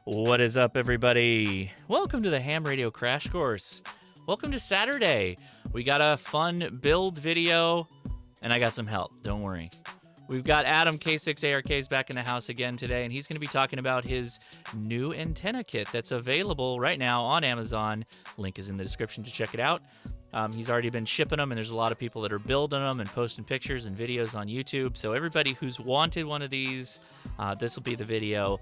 What is up, everybody? Welcome to the Ham Radio Crash Course. Welcome to Saturday. We got a fun build video, and I got some help. Don't worry. We've got Adam K6ARK back in the house again today, and he's going to be talking about his new antenna kit that's available right now on Amazon. Link is in the description to check it out. He's already been shipping them, and there's a lot of people that are building them and posting pictures and videos on YouTube. So everybody who's wanted one of these, this will be the video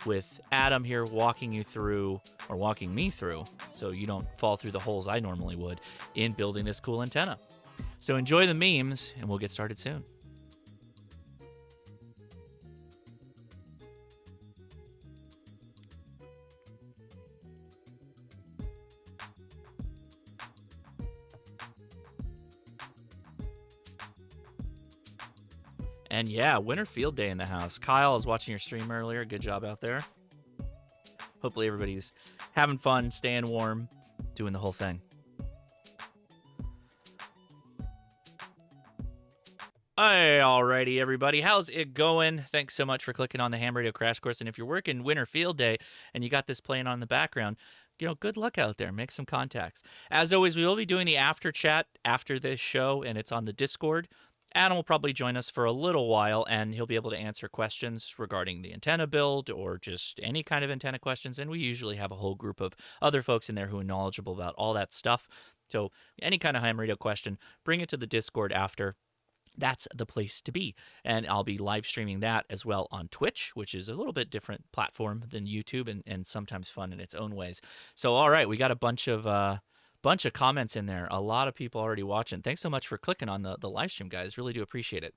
with Adam here walking you through, or walking me through, so you don't fall through the holes I normally would in building this cool antenna. So enjoy the memes, and we'll get started soon. And yeah, Winter Field Day in the house. Kyle, I was watching your stream earlier. Good job out there. Hopefully everybody's having fun, staying warm, doing the whole thing. Hey, alrighty, everybody. How's it going? Thanks so much for clicking on the Ham Radio Crash Course. And if you're working Winter Field Day and you got this playing on in the background, you know, good luck out there. Make some contacts. As always, we will be doing the after chat after this show, and it's on the Discord. Adam will probably join us for a little while, and he'll be able to answer questions regarding the antenna build or just any kind of antenna questions. And we usually have a whole group of other folks in there who are knowledgeable about all that stuff. So any kind of ham radio question, bring it to the Discord after. That's the place to be. And I'll be live streaming that as well on Twitch, which is a little bit different platform than YouTube and sometimes fun in its own ways. So, all right, we got a bunch of comments in there. A lot of people already watching. Thanks so much for clicking on the live stream, guys. Really do appreciate it.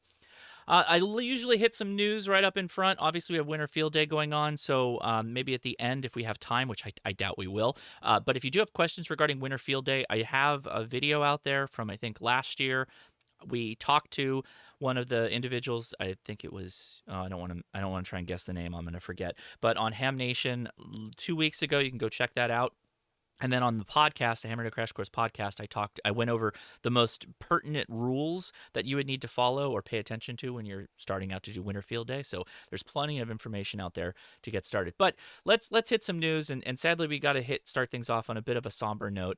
I usually hit some news right up in front. Obviously, we have Winter Field Day going on, so maybe at the end, if we have time, which I doubt we will. But if you do have questions regarding Winter Field Day, I have a video out there from, I think, last year. We talked to one of the individuals. I think it was. I don't want to try and guess the name. I'm going to forget. But on Ham Nation 2 weeks ago, you can go check that out. And then on the podcast, the Ham Radio Crash Course podcast, I went over the most pertinent rules that you would need to follow or pay attention to when you're starting out to do Winter Field Day. So there's plenty of information out there to get started. But let's hit some news, and sadly we got to start things off on a bit of a somber note.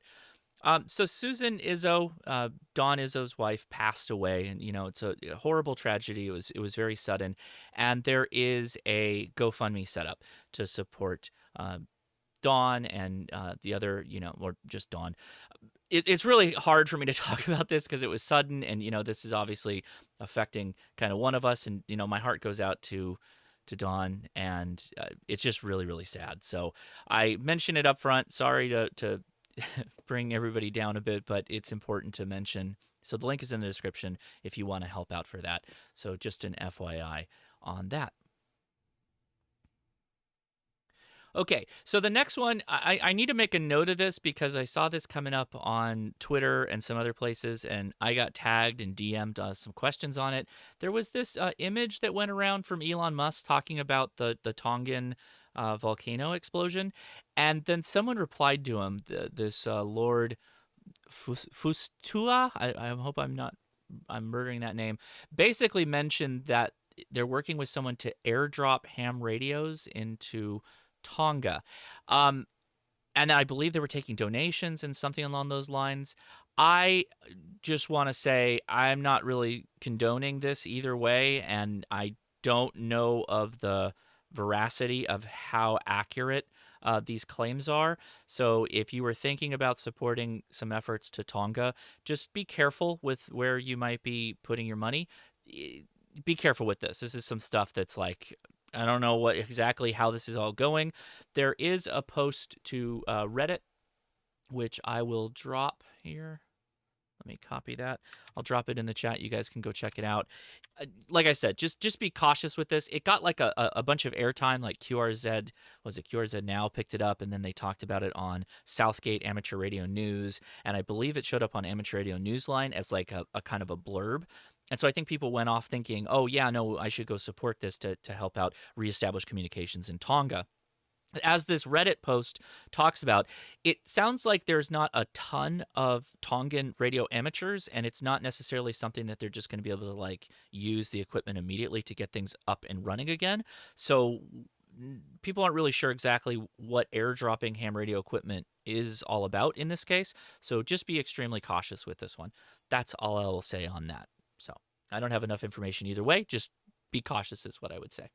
So Susan Izzo, Dawn Izzo's wife, passed away, and it's a horrible tragedy. It was very sudden, and there is a GoFundMe set up to support Dawn and the other, or just Dawn. It's really hard for me to talk about this because it was sudden, and this is obviously affecting kind of one of us, and my heart goes out to Dawn, and it's just really, really sad. So I mention it up front. Sorry to bring everybody down a bit, but it's important to mention. So the link is in the description if you want to help out for that. So just an FYI on that. Okay, so the next one, I need to make a note of this because I saw this coming up on Twitter and some other places, and I got tagged and DM'd some questions on it. There was this image that went around from Elon Musk talking about the Tongan volcano explosion, and then someone replied to him, this Lord Fustua, I hope I'm murdering that name, basically mentioned that they're working with someone to airdrop ham radios into Tonga. And I believe they were taking donations and something along those lines. I just want to say I'm not really condoning this either way, and I don't know of the veracity of how accurate these claims are. So if you were thinking about supporting some efforts to Tonga, just be careful with where you might be putting your money. Be careful with this. This is some stuff that's like, I don't know exactly how this is all going. There is a post to Reddit, which I will drop here. Let me copy that. I'll drop it in the chat. You guys can go check it out. Like I said, just be cautious with this. It got like a bunch of airtime, like QRZ Now picked it up, and then they talked about it on Southgate Amateur Radio News, and I believe it showed up on Amateur Radio Newsline as like a kind of a blurb. And so I think people went off thinking, oh, yeah, no, I should go support this to help out reestablish communications in Tonga. As this Reddit post talks about, it sounds like there's not a ton of Tongan radio amateurs, and it's not necessarily something that they're just going to be able to like use the equipment immediately to get things up and running again. So people aren't really sure exactly what airdropping ham radio equipment is all about in this case. So just be extremely cautious with this one. That's all I will say on that. So I don't have enough information either way. Just be cautious is what I would say.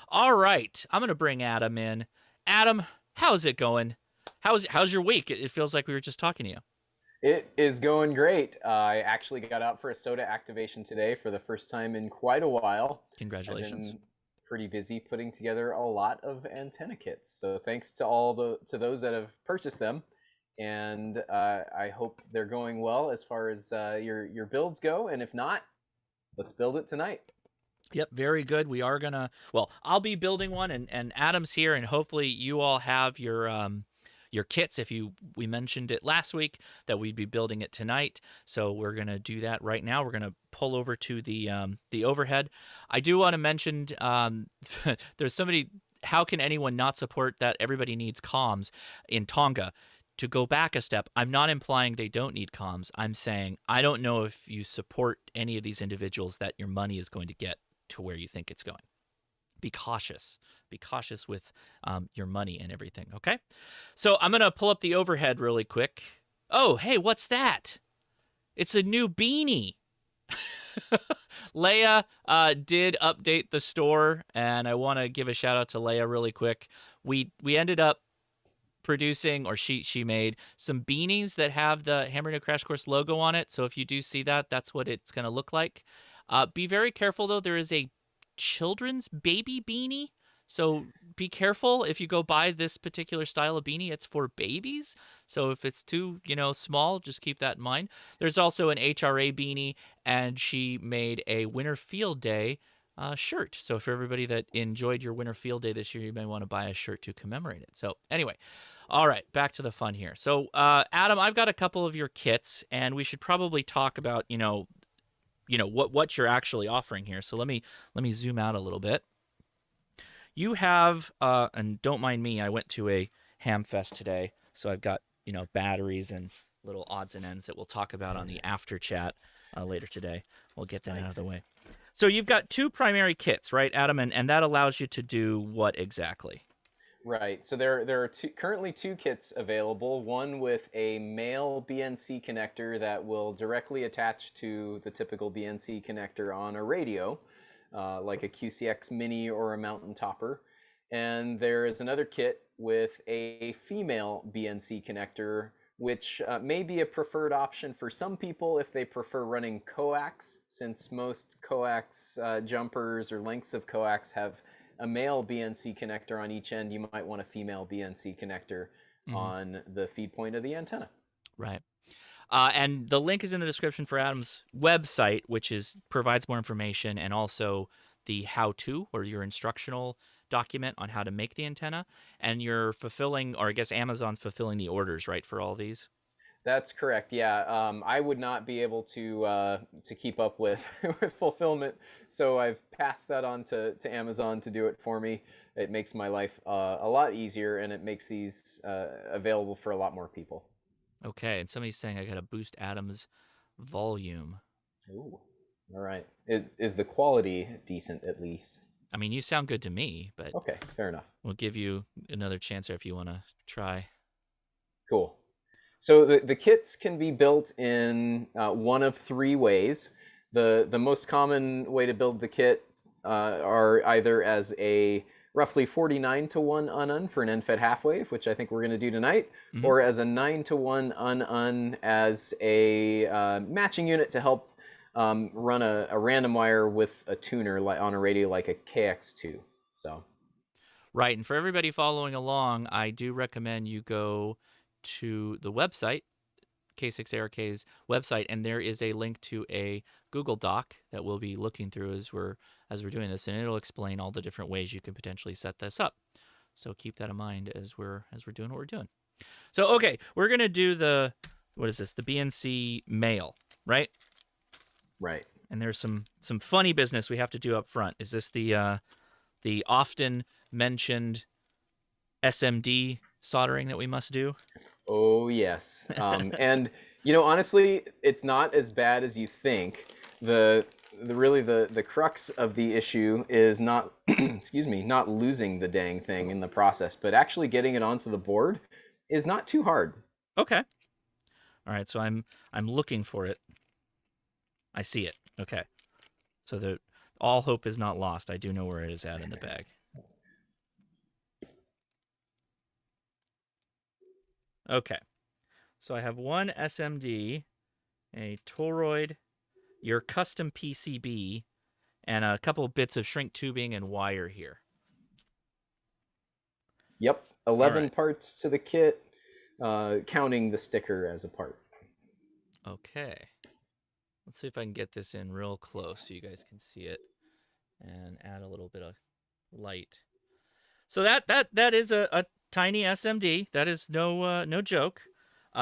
All right, I'm gonna bring Adam in. Adam, how's it going? How's your week? It feels like we were just talking to you. It is going great. I actually got out for a soda activation today for the first time in quite a while. I've Congratulations. been pretty busy putting together a lot of antenna kits. So thanks to those that have purchased them, and I hope they're going well as far as your builds go. And if not, let's build it tonight. Yep, very good. We are gonna. Well, I'll be building one, and Adam's here, and hopefully you all have your kits. If we mentioned it last week that we'd be building it tonight, so we're gonna do that right now. We're gonna pull over to the overhead. I do want to mention there's somebody. How can anyone not support that? Everybody needs comms in Tonga. To go back a step, I'm not implying they don't need comms. I'm saying I don't know if you support any of these individuals that your money is going to get to where you think it's going. Be cautious. Be cautious with your money and everything, okay? So I'm going to pull up the overhead really quick. Oh, hey, what's that? It's a new beanie. Leia did update the store, and I want to give a shout out to Leia really quick. We ended up producing, or she made some beanies that have the Ham Radio Crash Course logo on it. So if you do see that, that's what it's going to look like. Be very careful, though. There is a children's baby beanie. So be careful if you go buy this particular style of beanie. It's for babies. So if it's too, small, just keep that in mind. There's also an HRA beanie, and she made a Winter Field Day shirt. So for everybody that enjoyed your Winter Field Day this year, you may want to buy a shirt to commemorate it. So anyway, all right, back to the fun here. So Adam, I've got a couple of your kits, and we should probably talk about what you're actually offering here. So let me zoom out a little bit. You have and don't mind me, I went to a ham fest today, so I've got batteries and little odds and ends that we'll talk about on the after chat later today. We'll get that out of the way. So you've got two primary kits, right, Adam? And that allows you to do what exactly? Right. So there are currently two kits available. One with a male BNC connector that will directly attach to the typical BNC connector on a radio, like a QCX Mini or a Mountain Topper. And there is another kit with a female BNC connector, which may be a preferred option for some people if they prefer running coax, since most coax jumpers or lengths of coax have a male BNC connector on each end. You might want a female BNC connector on the feed point of the antenna. Right. And the link is in the description for Adam's website, which provides more information, and also the how-to, or your instructional document on how to make the antenna. And you're fulfilling, or I guess Amazon's fulfilling the orders, right, for all these? That's correct. Yeah, I would not be able to keep up with with fulfillment, so I've passed that on to Amazon to do it for me. It makes my life a lot easier, and it makes these available for a lot more people. Okay, and somebody's saying I got to boost Adam's volume. Ooh, all right. Is the quality decent at least? I mean, you sound good to me, but okay, fair enough. We'll give you another chance there if you want to try. Cool. So the kits can be built in one of three ways. The most common way to build the kit are either as a roughly 49-to-1 un-un for an end-fed half wave, which I think we're going to do tonight, or as a 9-to-1 un-un as a matching unit to help run a random wire with a tuner on a radio like a KX2. So. Right, and for everybody following along, I do recommend you go to the website, K6ARK's website, and there is a link to a Google Doc that we'll be looking through as we're doing this, and it'll explain all the different ways you can potentially set this up. So keep that in mind as we're doing what we're doing. So okay, we're gonna do the BNC male, right? Right. And there's some funny business we have to do up front. Is this the often mentioned SMD soldering that we must do? Oh yes. And honestly, it's not as bad as you think. The really the crux of the issue is not excuse me, not losing the dang thing in the process, but actually getting it onto the board is not too hard. Okay. All right, so I'm looking for it. I see it. Okay. So the all hope is not lost. I do know where it is at in the bag. Okay. So I have one SMD, a toroid, your custom PCB, and a couple bits of shrink tubing and wire here. Yep, All 11 right. parts to the kit, counting the sticker as a part. Okay. Let's see if I can get this in real close so you guys can see it and add a little bit of light. So that is a tiny SMD. That is no joke.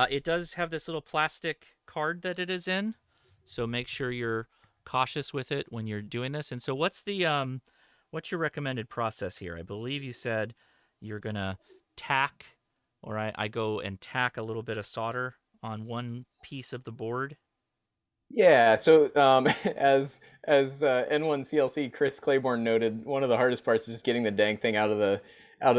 It does have this little plastic card that it is in, so make sure you're cautious with it when you're doing this. And so what's your recommended process here? I believe you said you're gonna tack, or I go and tack a little bit of solder on one piece of the board. Yeah, so as N1CLC Chris Claiborne noted, one of the hardest parts is just getting the dang thing out of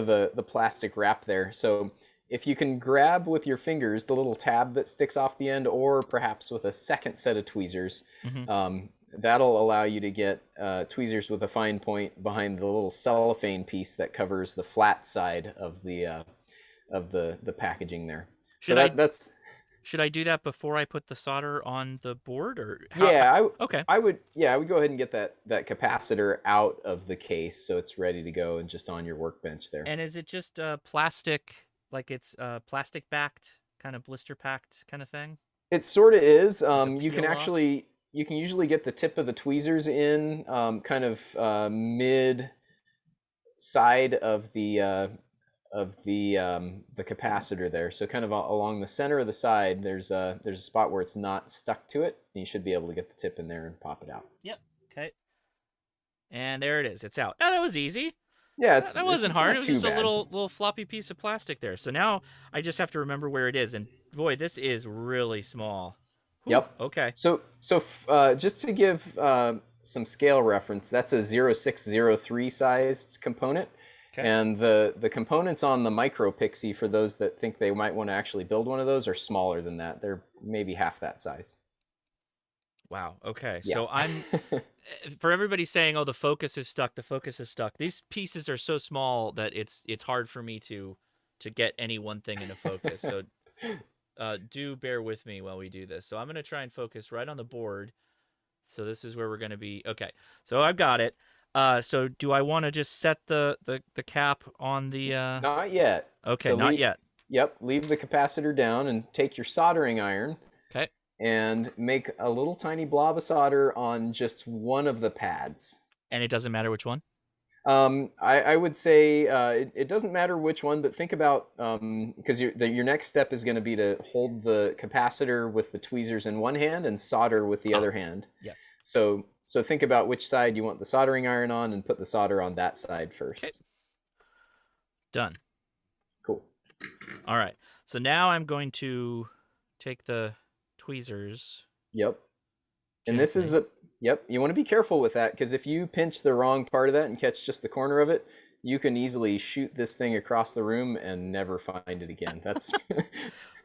the plastic wrap there. So if you can grab with your fingers the little tab that sticks off the end, or perhaps with a second set of tweezers, Mm-hmm. that'll allow you to get tweezers with a fine point behind the little cellophane piece that covers the flat side of the packaging there. So Should I that's should I do that before I put the solder on the board, or how? Yeah, Okay. I would go ahead and get that capacitor out of the case so it's ready to go and just on your workbench there. And is it just plastic, like it's plastic backed, kind of blister packed kind of thing? It sort of is. Like a You can usually get the tip of the tweezers in kind of mid side of the capacitor there. So kind of along the center of the side, there's a spot where it's not stuck to it, and you should be able to get the tip in there and pop it out. Yep. Okay. And there it is. It's out. Oh, that was easy. Yeah, That it's wasn't hard. not It was too just a bad. little floppy piece of plastic there. So now I just have to remember where it is. And boy, this is really small. Whew. Yep. Okay. Just to give some scale reference, that's a 0603 sized component. Okay. And the components on the micro Pixie, for those that think they might want to actually build one of those, are smaller than that. They're maybe half that size. Wow. Okay. Yeah. So I'm for everybody saying, "Oh, the focus is stuck. The focus is stuck." These pieces are so small that it's hard for me to get any one thing into focus. So do bear with me while we do this. So I'm going to try and focus right on the board. So this is where we're going to be. Okay. So I've got it. So do I want to just set the cap on the Not yet. Okay, So not yet. Yep, leave the capacitor down and take your soldering iron Okay. and make a little tiny blob of solder on just one of the pads. And it doesn't matter which one? I would say it doesn't matter which one, but think about because your next step is going to be to hold the capacitor with the tweezers in one hand and solder with the other hand. Yes. So think about which side you want the soldering iron on and put the solder on that side first. Okay. Done. Cool. All right. So now I'm going to take the tweezers. Yep. And this is gently. yep, you want to be careful with that, because if you pinch the wrong part of that and catch just the corner of it, you can easily shoot this thing across the room and never find it again. That's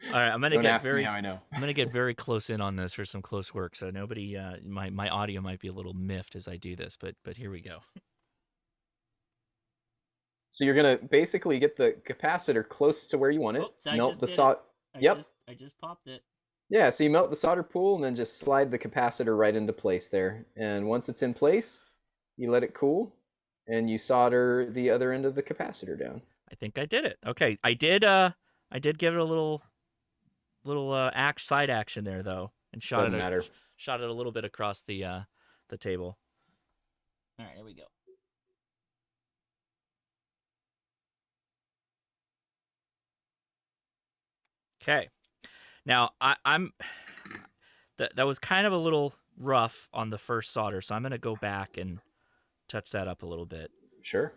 All right, I'm gonna Don't get ask me how I know. I'm gonna get very close in on this for some close work. So nobody, my audio might be a little miffed as I do this, but here we go. So you're gonna basically get the capacitor close to where you want it. Oops, Melt the solder. Yep. I just popped it. Yeah. So you melt the solder pool and then just slide the capacitor right into place there. And once it's in place, you let it cool, and you solder the other end of the capacitor down. I think I did it. Okay, I did give it a little side action there though, and Doesn't matter. shot it a little bit across the table. All right, here we go. Okay. Now I'm that was kind of a little rough on the first solder, so I'm gonna go back and touch that up a little bit. Sure.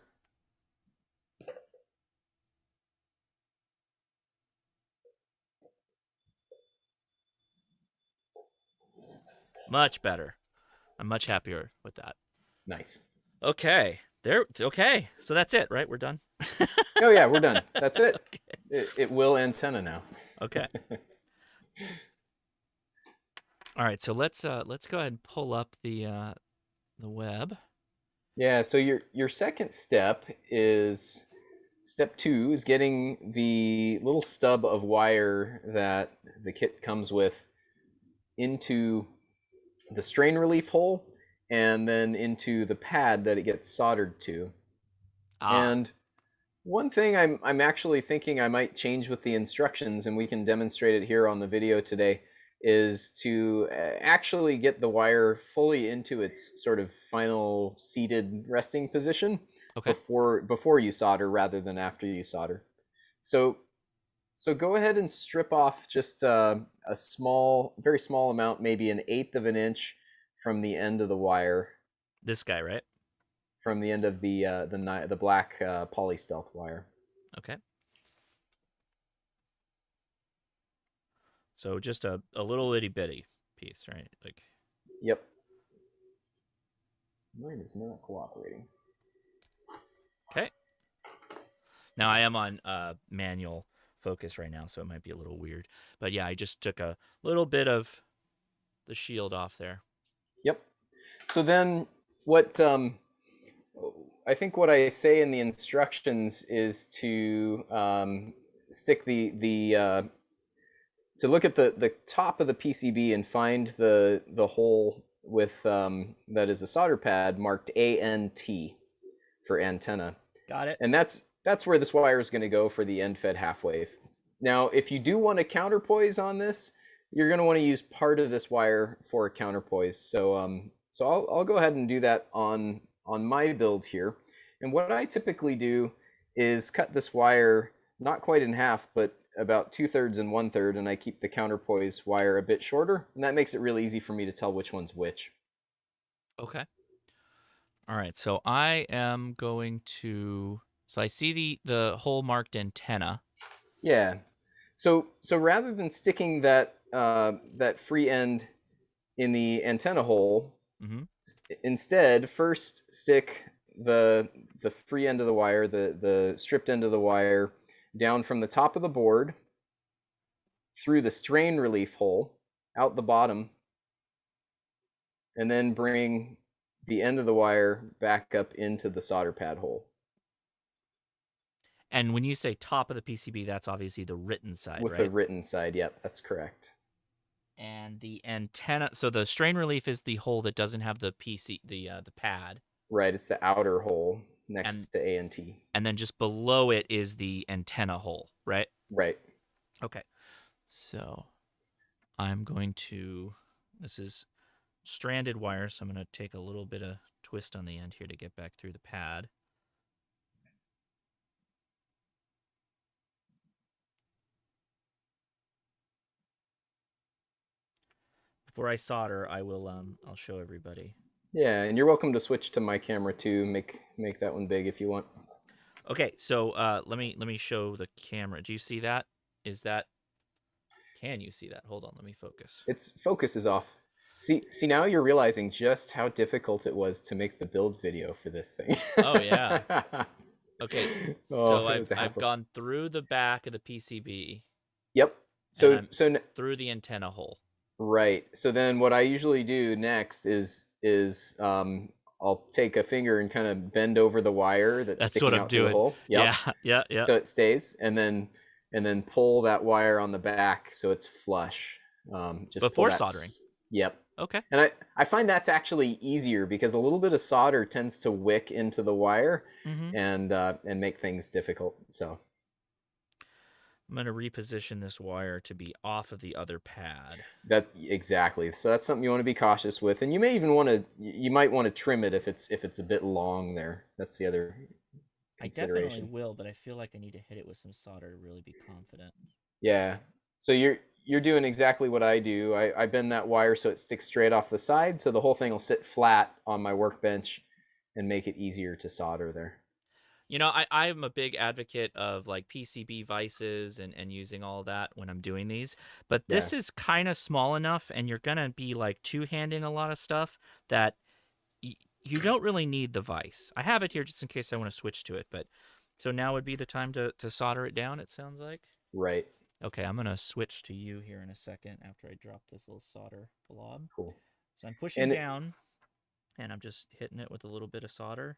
Much better. I'm much happier with that. Nice. Okay. There. Okay. So that's it, right? We're done. Oh yeah, we're done. That's it. Okay. It will antenna now. Okay. All right. So let's go ahead and pull up the web. Yeah, so your second step is step 2 is getting the little stub of wire that the kit comes with into the strain relief hole and then into the pad that it gets soldered to. Ah. And one thing I'm actually thinking I might change with the instructions, and we can demonstrate it here on the video today, is to actually get the wire fully into its sort of final seated resting position Okay. before you solder rather than after you solder. So so go ahead and strip off just a small, very small amount, maybe an eighth of an inch from the end of the wire, This guy, right? from the end of the black poly stealth wire. Okay. So just a little itty bitty piece, right? Like. Yep. Mine is not cooperating. Okay. Now I am on manual focus right now, so it might be a little weird. But yeah, I just took a little bit of the shield off there. Yep. So then what I think what I say in the instructions is to stick to look at the top of the PCB and find the hole with that is a solder pad marked ANT for antenna. Got it. And that's where this wire is going to go for the end fed half wave. Now, if you do want to counterpoise on this, you're going to want to use part of this wire for a counterpoise. So I'll go ahead and do that on my build here. And what I typically do is cut this wire not quite in half, but about 2/3 and 1/3, and I keep the counterpoise wire a bit shorter, and that makes it really easy for me to tell which one's which. Okay. All right. So I am going to. So I see the hole marked antenna. Yeah. So rather than sticking that free end in the antenna hole, Mm-hmm. instead first stick the free end of the wire, the stripped end of the wire, down from the top of the board through the strain relief hole out the bottom, and then bring the end of the wire back up into the solder pad hole. And when you say top of the PCB, that's obviously the written side, With the right? written side, yep, that's correct. And the antenna. So the strain relief is the hole that doesn't have the the pad. Right, it's the outer hole And next to ANT. and then just below it is the antenna hole, right? Right. Okay. So I'm going to. This is stranded wire, so I'm going to take a little bit of twist on the end here to get back through the pad. Before I solder, I'll show everybody. Yeah, and you're welcome to switch to my camera too. Make that one big if you want. Okay, so let me show the camera. Do you see that? Can you see that? Hold on, let me focus. Its focus is off. See now you're realizing just how difficult it was to make the build video for this thing. Oh yeah. Okay, so it was a I've hassle. gone through the back of the PCB. Yep. And So I'm through the antenna hole. right. So then what I usually do next is I'll take a finger and kind of bend over the wire that's That's what sticking I'm out through the doing. hole. Yep. Yeah. So it stays, and then pull that wire on the back so it's flush. Just Before pull that. soldering. Yep. Okay. And I find that's actually easier because a little bit of solder tends to wick into the wire and make things difficult. So I'm going to reposition this wire to be off of the other pad. that exactly. So that's something you want to be cautious with, and you may even you might want to trim it if it's a bit long there. That's the other consideration. I definitely will, but I feel like I need to hit it with some solder to really be confident. Yeah. So you're doing exactly what I do. I bend that wire so it sticks straight off the side, so the whole thing will sit flat on my workbench and make it easier to solder there. You know, I'm a big advocate of like PCB vices and using all that when I'm doing these. But Yeah, this is kind of small enough, and you're gonna be like two-handing a lot of stuff that you don't really need the vise. I have it here just in case I want to switch to it. But so now would be the time to solder it down. It sounds like. right. Okay, I'm gonna switch to you here in a second after I drop this little solder blob. Cool. So I'm pushing And down, and I'm just hitting it with a little bit of solder,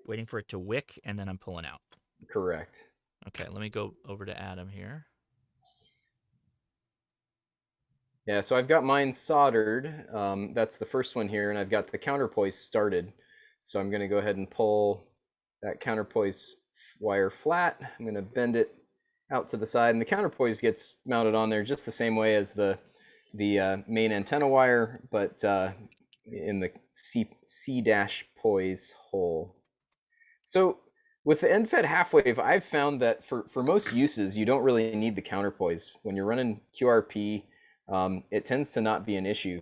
waiting for it to wick, and then I'm pulling out. correct. Okay, let me go over to Adam here. Yeah, so I've got mine soldered. That's the first one here, and I've got the counterpoise started. So I'm going to go ahead and pull that counterpoise wire flat. I'm going to bend it out to the side, and the counterpoise gets mounted on there just the same way as the main antenna wire, but in the C poise hole. So with the end-fed half-wave, I've found that for most uses, you don't really need the counterpoise. When you're running QRP, it tends to not be an issue.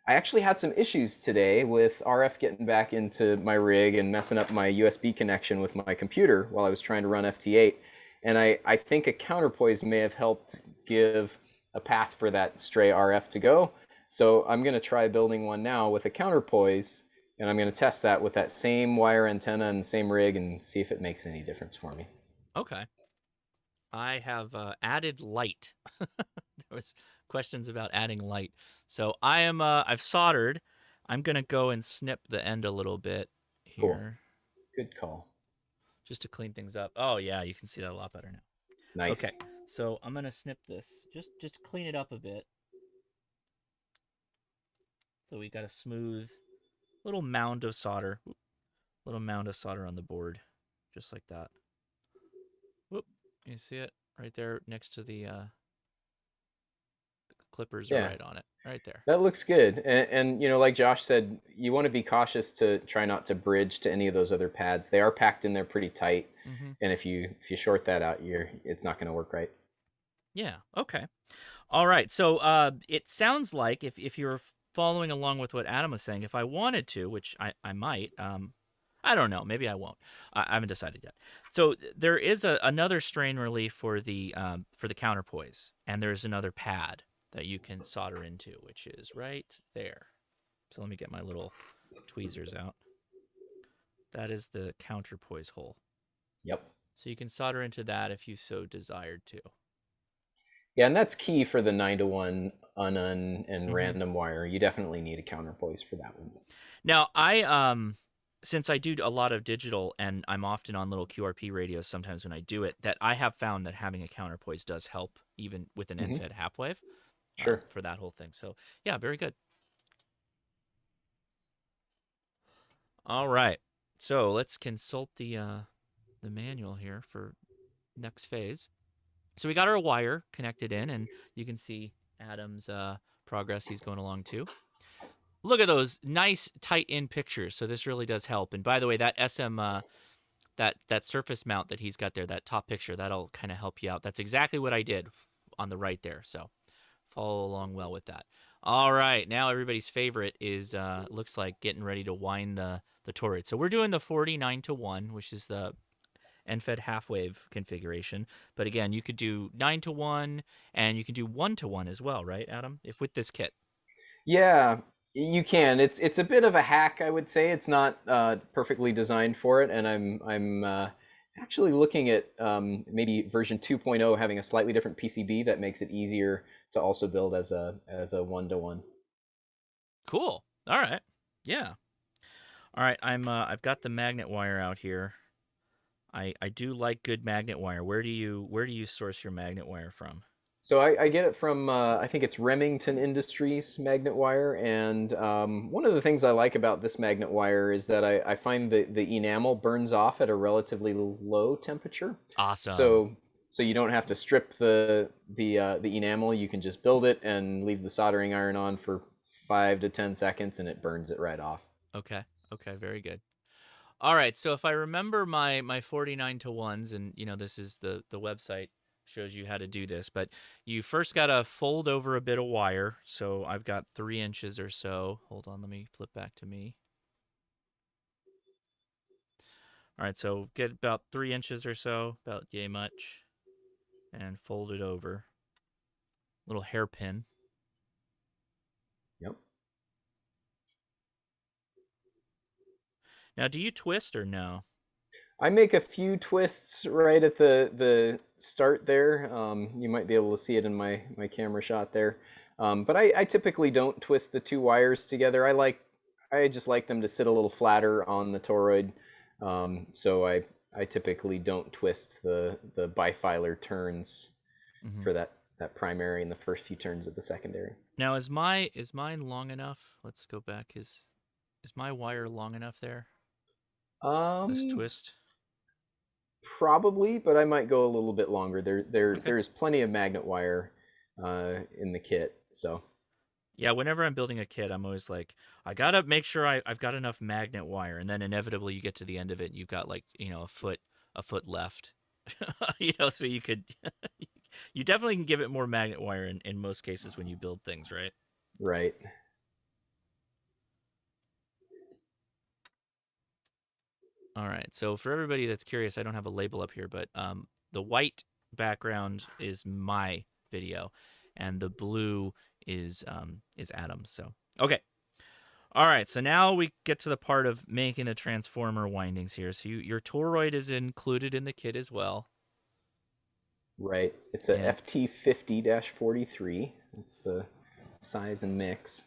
I actually had some issues today with RF getting back into my rig and messing up my USB connection with my computer while I was trying to run FT8. And I think a counterpoise may have helped give a path for that stray RF to go. So I'm going to try building one now with a counterpoise, and I'm going to test that with that same wire antenna and same rig and see if it makes any difference for me. Okay. I have added light. There was questions about adding light. So I've soldered. I'm gonna go and snip the end a little bit Cool. here Good call. just to clean things up. Oh yeah, you can see that a lot better now. Nice. Okay, so I'm gonna snip this just to clean it up a bit. So we got a smooth little mound of solder, little mound of solder on the board, just like that. Whoop, you see it right there next to the clippers are Yeah, right on it, right there. that looks good. And like Josh said, you want to be cautious to try not to bridge to any of those other pads. They are packed in there pretty tight, Mm-hmm. and if you short that out, it's not going to work right. Yeah. Okay. All right. So it sounds like if you're following along with what Adam was saying, if I wanted to, which I might, I don't know, maybe I won't. I haven't decided yet. So there is another strain relief for the counterpoise, and there's another pad that you can solder into, which is right there. So let me get my little tweezers out. That is the counterpoise hole. Yep. So you can solder into that if you so desired to. Yeah, and that's key for the 9-to-1 and Mm-hmm. random wire. You definitely need a counterpoise for that one. Now, since I do a lot of digital and I'm often on little QRP radios sometimes when I do it, that I have found that having a counterpoise does help even with an Hmm. end-fed half wave Sure. for that whole thing. So yeah, very good. All right, so let's consult the manual here for next phase. So we got our wire connected in, and you can see Adam's progress he's going along too. Look at those nice tight in pictures. So this really does help. And by the way, that SM that surface mount that he's got there, that top picture, that'll kind of help you out. That's exactly what I did on the right there. So follow along well with that. All right, now everybody's favorite is looks like getting ready to wind the turret. So we're doing the 49-to-1, which is the end-fed half-wave configuration. But again, you could do 9-to-1, and you can do 1-to-1 as well, right, Adam? If with this kit. Yeah, you can. It's a bit of a hack, I would say. It's not perfectly designed for it, and I'm actually looking at maybe version 2.0 having a slightly different PCB that makes it easier to also build as a 1-to-1. Cool. All right. Yeah. All right. I've got the magnet wire out here. I do like good magnet wire. Where do you source your magnet wire from? So I get it from I think it's Remington Industries magnet wire, and one of the things I like about this magnet wire is that I find the enamel burns off at a relatively low temperature. Awesome. So so you don't have to strip the enamel. You can just build it and leave the soldering iron on for 5 to 10 seconds, and it burns it right off. Okay. Okay. Very good. All right. So if I remember my 49-to-1s, and this is the website shows you how to do this, but you first got to fold over a bit of wire. So I've got 3 inches or so. Hold on. Let me flip back to me. All right, so get about 3 inches or so, about yay much, and fold it over. Little hairpin. Yep. Now, do you twist or no? I make a few twists right at the start there. You might be able to see it in my camera shot there. But I typically don't twist the two wires together. I just like them to sit a little flatter on the toroid. So I typically don't twist the bifilar turns Mm-hmm. for that primary and the first few turns of the secondary. Now, is mine long enough? Let's go back. Is my wire long enough there? This Um, twist. Probably, but I might go a little bit longer. Okay. There's plenty of magnet wire in the kit, so. Yeah, whenever I'm building a kit, I'm always like, I gotta make sure I've got enough magnet wire, and then inevitably you get to the end of it, and you've got like a foot left, so you could, you definitely can give it more magnet wire in most cases when you build things, right? Right. All right. So for everybody that's curious, I don't have a label up here, but the white background is my video, and the blue is Adam's. So okay. All right, so now we get to the part of making the transformer windings here. So your toroid is included in the kit as well. Right. It's a And FT50-43. That's the size and mix.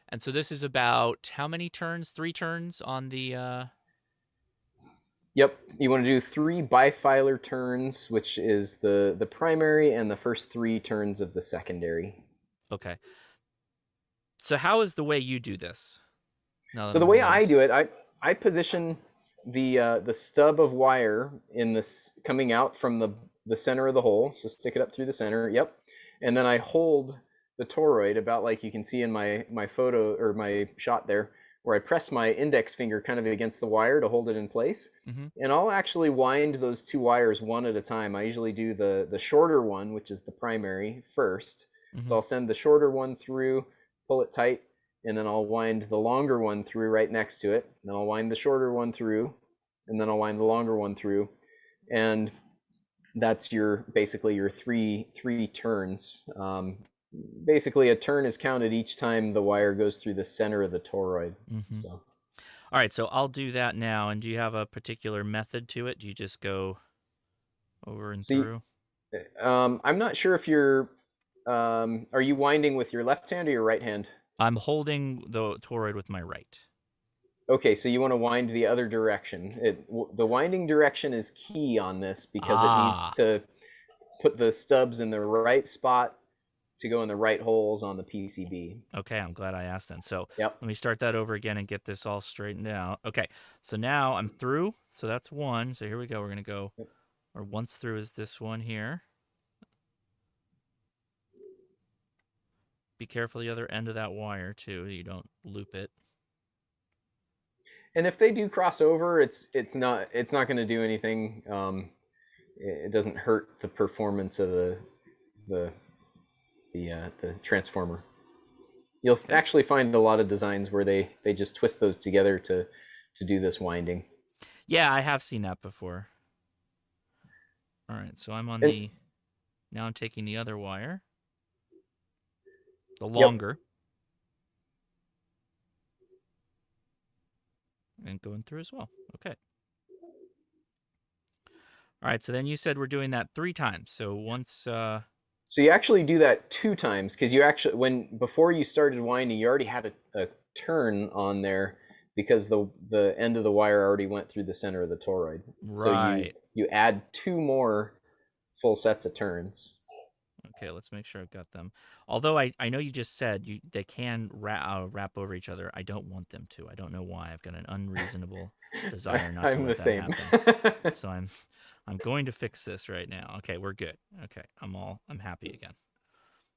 and so this is about how many turns? 3 turns on the Yep. You want to do 3 bifilar turns, which is the primary and the first 3 turns of the secondary. Okay. So how is the way you do this? Now that So I'm the way holding I this. do it, I position the stub of wire in this coming out from the center of the hole. So stick it up through the center. Yep. And then I hold the toroid about like you can see in my photo or my shot there, where I press my index finger kind of against the wire to hold it in place. Mm-hmm. And I'll actually wind those 2 wires one at a time. I usually do the shorter one, which is the primary, first. Mm-hmm. So I'll send the shorter one through, pull it tight, and then I'll wind the longer one through right next to it. And then I'll wind the shorter one through, and then I'll wind the longer one through. And that's basically your three turns. Basically, a turn is counted each time the wire goes through the center of the toroid. Mm-hmm. So. All right, so I'll do that now. And do you have a particular method to it? Do you just go over and See, through? I'm not sure if you're. Are you winding with your left hand or your right hand? I'm holding the toroid with my right. Okay, so you want to wind the other direction. The winding direction is key on this because it needs Ah, to put the stubs in the right spot to go in the right holes on the PCB. okay. I'm glad I asked then. So Yep. let me start that over again and get this all straightened out. Okay, so now I'm through. So that's one. So here we go. We're going to go, Yep. or once through is this one here. Be careful the other end of that wire too. You don't loop it. And if they do cross over, it's not going to do anything. It doesn't hurt the performance of the the transformer. You'll Okay. actually find a lot of designs where they just twist those together to do this winding. Yeah, I have seen that before. All right, so I'm on And the, now I'm taking the other wire, the yep. longer, and going through as well. Okay. All right, so then you said we're doing that 3 times. So once, So you actually do that 2 times because you actually before you started winding, you already had a turn on there because the end of the wire already went through the center of the toroid. So right. you add 2 more full sets of turns. Okay, let's make sure I've got them. Although I know you just said they can wrap over each other. I don't want them to. I don't know why. I've got an unreasonable desire not to I'm the let that same. happen. So I'm going to fix this right now. Okay, we're good. Okay, I'm happy again.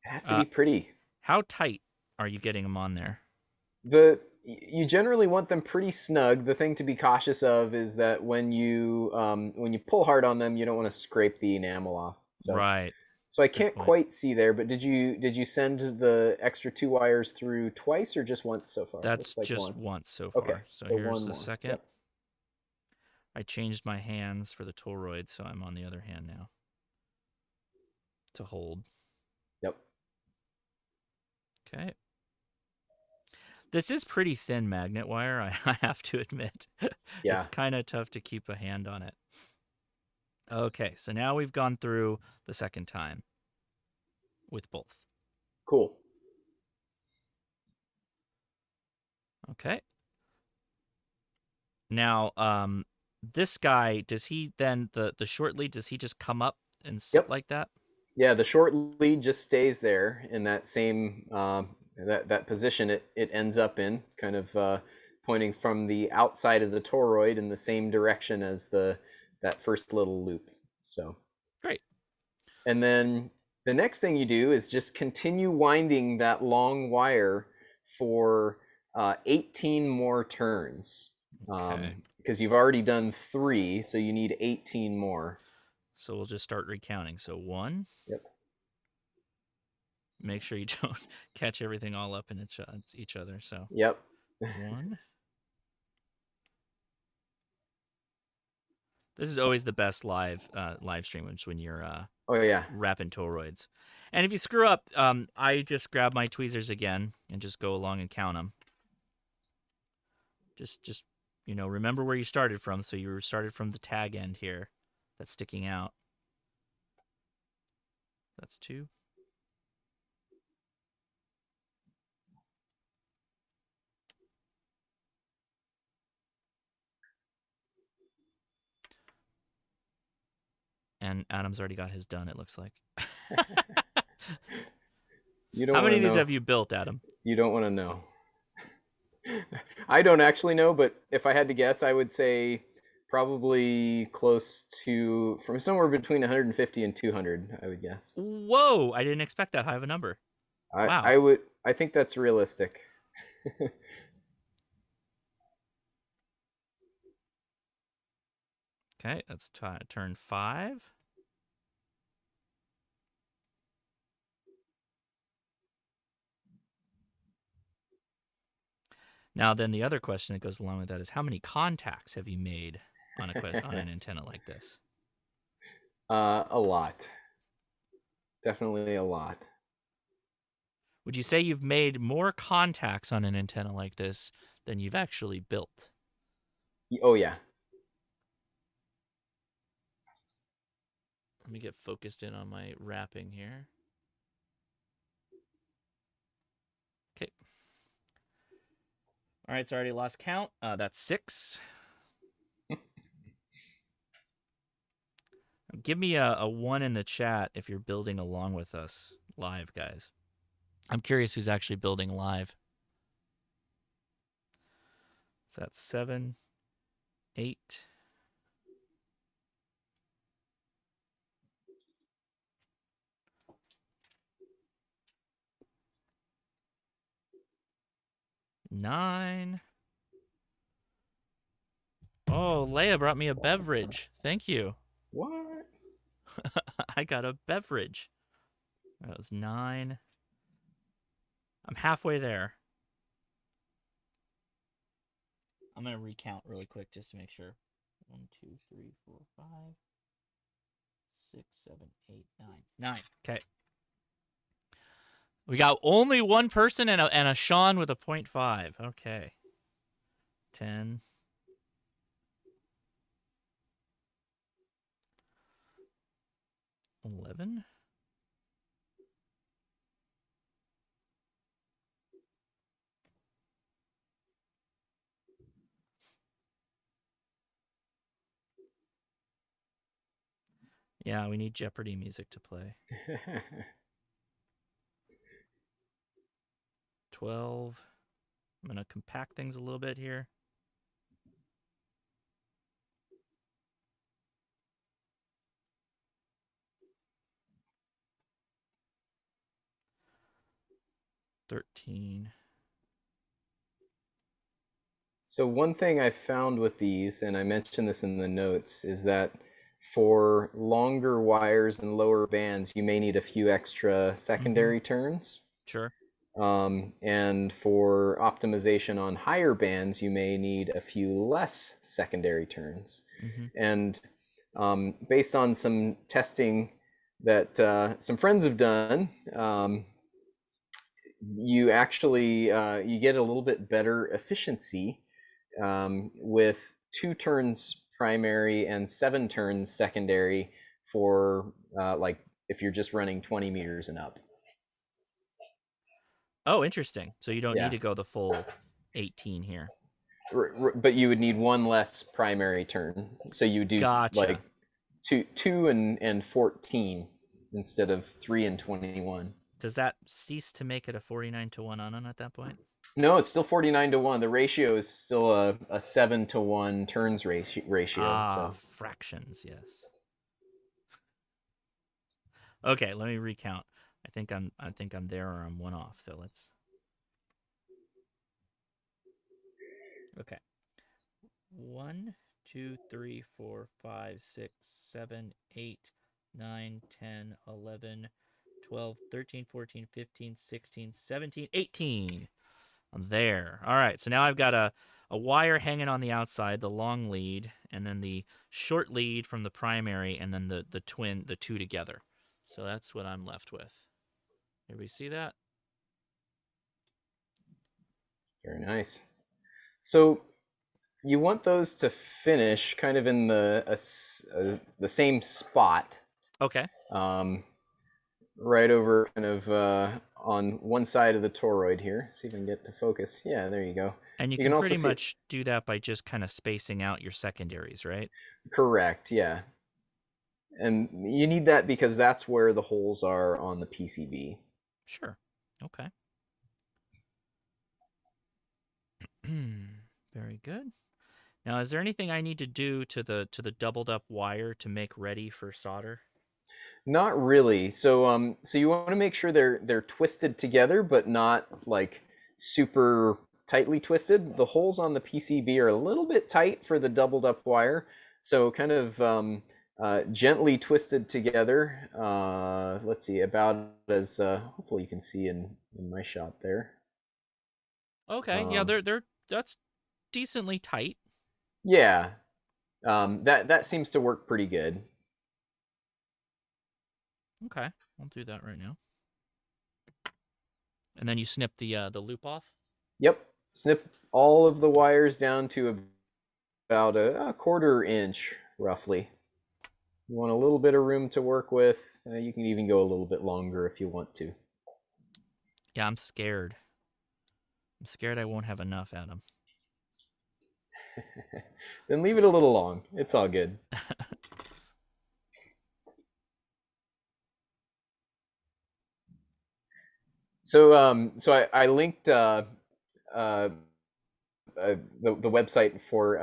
It has to be pretty. How tight are you getting them on there? You generally want them pretty snug. The thing to be cautious of is that when you pull hard on them, you don't want to scrape the enamel off. Right. So I Good can't point. quite see there, but did you send the extra 2 wires through twice or just once so far? That's Looks like just once. once so Okay, far. So so here's one the more. second. Yep. I changed my hands for the toroid, so I'm on the other hand now to hold. Yep. Okay. This is pretty thin magnet wire, I have to admit. It's Yeah. kind of tough to keep a hand on it. Okay, so now we've gone through the second time with both. Cool. Okay. Now, this guy, does he then, the short lead, does he just come up and sit Yep. like that? Yeah, the short lead just stays there in that same that position it ends up in, kind of pointing from the outside of the toroid in the same direction as that first little loop. So, Great. and then the next thing you do is just continue winding that long wire for 18 more turns. Okay. Because you've already done 3, so you need 18 more. So we'll just start recounting. So 1, Yep. make sure you don't catch everything all up in each other. So Yep. 1. This is always the best live stream, which when you're Oh yeah. wrapping toroids. And if you screw up, I just grab my tweezers again and just go along and count them. Just remember where you started from. So you started from the tag end here that's sticking out. That's 2. And Adam's already got his done, it looks like. You don't How want many to of these know. have you built, Adam? You don't want to know. I don't actually know, but if I had to guess, I would say probably close to from somewhere between 150 and 200, I would guess. Whoa! I didn't expect that high of a number. Wow. I think that's realistic. Okay, that's turn 5. Now, then the other question that goes along with that is how many contacts have you made on an antenna like this? A lot. Definitely a lot. Would you say you've made more contacts on an antenna like this than you've actually built? Oh yeah. Let me get focused in on my wrapping here. Okay. All right, so I already lost count. That's 6. Give me a 1 in the chat if you're building along with us live, guys. I'm curious who's actually building live. So that's 7, 8. Nine. Oh, Leia brought me a beverage. Thank you. What? I got a beverage. That was 9. I'm halfway there. I'm going to recount really quick just to make sure. 1, 2, 3, 4, 5, 6, 7, 8, 9. 9. Okay. We got only one person and a Sean with a 0.5. Okay. 10. 11. 'Yeah, we need Jeopardy music to play. 12. I'm going to compact things a little bit here. 13. So one thing I found with these, and I mentioned this in the notes, is that for longer wires and lower bands, you may need a few extra secondary turns. Sure. And for optimization on higher bands, you may need a few less secondary turns. Mm-hmm. And based on some testing that some friends have done, you actually you get a little bit better efficiency with 2 turns primary and 7 turns secondary for like if you're just running 20 meters and up. Oh, interesting. So you don't need Yeah, to go the full 18 here. but you would need 1 less primary turn, so you would do like Gotcha. 2 and 14 instead of 3 and 21. Does that cease to make it a 49-1 on at that point? No, it's still 49-1. The ratio is still a 7-1 turns ratio. Ah, So fractions, yes. Okay, let me recount. I think I'm there or I'm one off. So let's. Okay. 1, 2, 3, 4, 5, 6, 7, 8, 9, 10, 11, 12, 13, 14, 15, 16, 17, 18. I'm there. All right. So now I've got a wire hanging on the outside, the long lead, and then the short lead from the primary, and then the two together. So that's what I'm left with. Everybody see that? very nice. So you want those to finish kind of in the same spot, Okay. um, right over kind of on one side of the toroid here. See if I can get to focus. Yeah, there you go. And you You can can also pretty see it. much do that by just kind of spacing out your secondaries, right? Correct, yeah. And you need that because that's where the holes are on the PCB. Sure. Okay. Very good. Now, is there anything I need to do to the doubled up wire to make ready for solder? Not really. So you want to make sure they're twisted together, but not like super tightly twisted. The holes on the PCB are a little bit tight for the doubled up wire, so kind of gently twisted together. Let's see, about as hopefully you can see in my shot there. Okay. Yeah, Um, they're that's decently tight. yeah, that seems to work pretty good. Okay. I'll do that right now. And then you snip the loop off. Yep, snip all of the wires down to about a quarter inch roughly. You want a little bit of room to work with. You can even go a little bit longer if you want to. Yeah, I'm scared. I'm scared I won't have enough, Adam. Then leave it a little long. It's all good. So I linked uh, the website for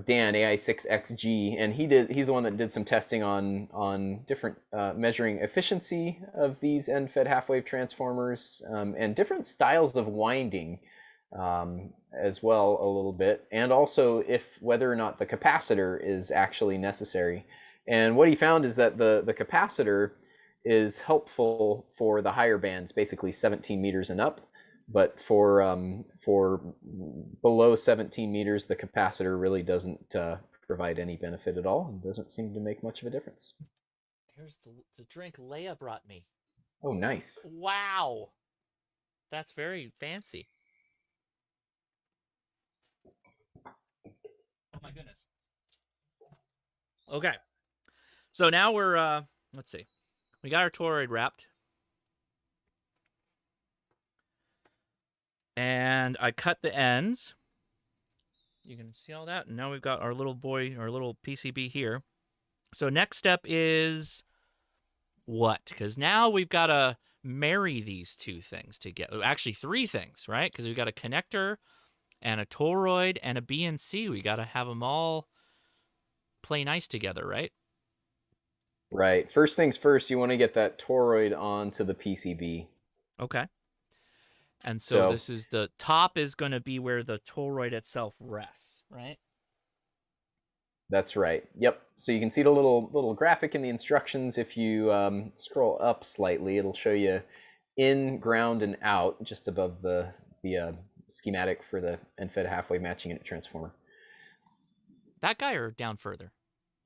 Dan AI6XG, and he's the one that did some testing on different measuring efficiency of these end-fed half-wave transformers and different styles of winding as well a little bit, and also if whether or not the capacitor is actually necessary. And what he found is that the capacitor is helpful for the higher bands, basically 17 meters and up. But for below 17 meters, the capacitor really doesn't provide any benefit at all and doesn't seem to make much of a difference. Here's the drink Leia brought me. Oh, nice. Wow. That's very fancy. Oh my goodness. Okay. So now we're let's see. We got our toroid wrapped. And I cut the ends. You can see all that. And now we've got our little boy, our little PCB here. So next step is what? Because now we've got to marry these two things together. Actually, three things, right? Because we've got a connector and a toroid and a BNC. We got to have them all play nice together, right? Right. First things first, you want to get that toroid onto the PCB. Okay. And so So this is the top is going to be where the toroid itself rests, right? that's right. Yep. So you can see the little graphic in the instructions. If you scroll up slightly, it'll show you in, ground, and out, just above the schematic for the end fed halfway matching unit transformer. That guy or down further?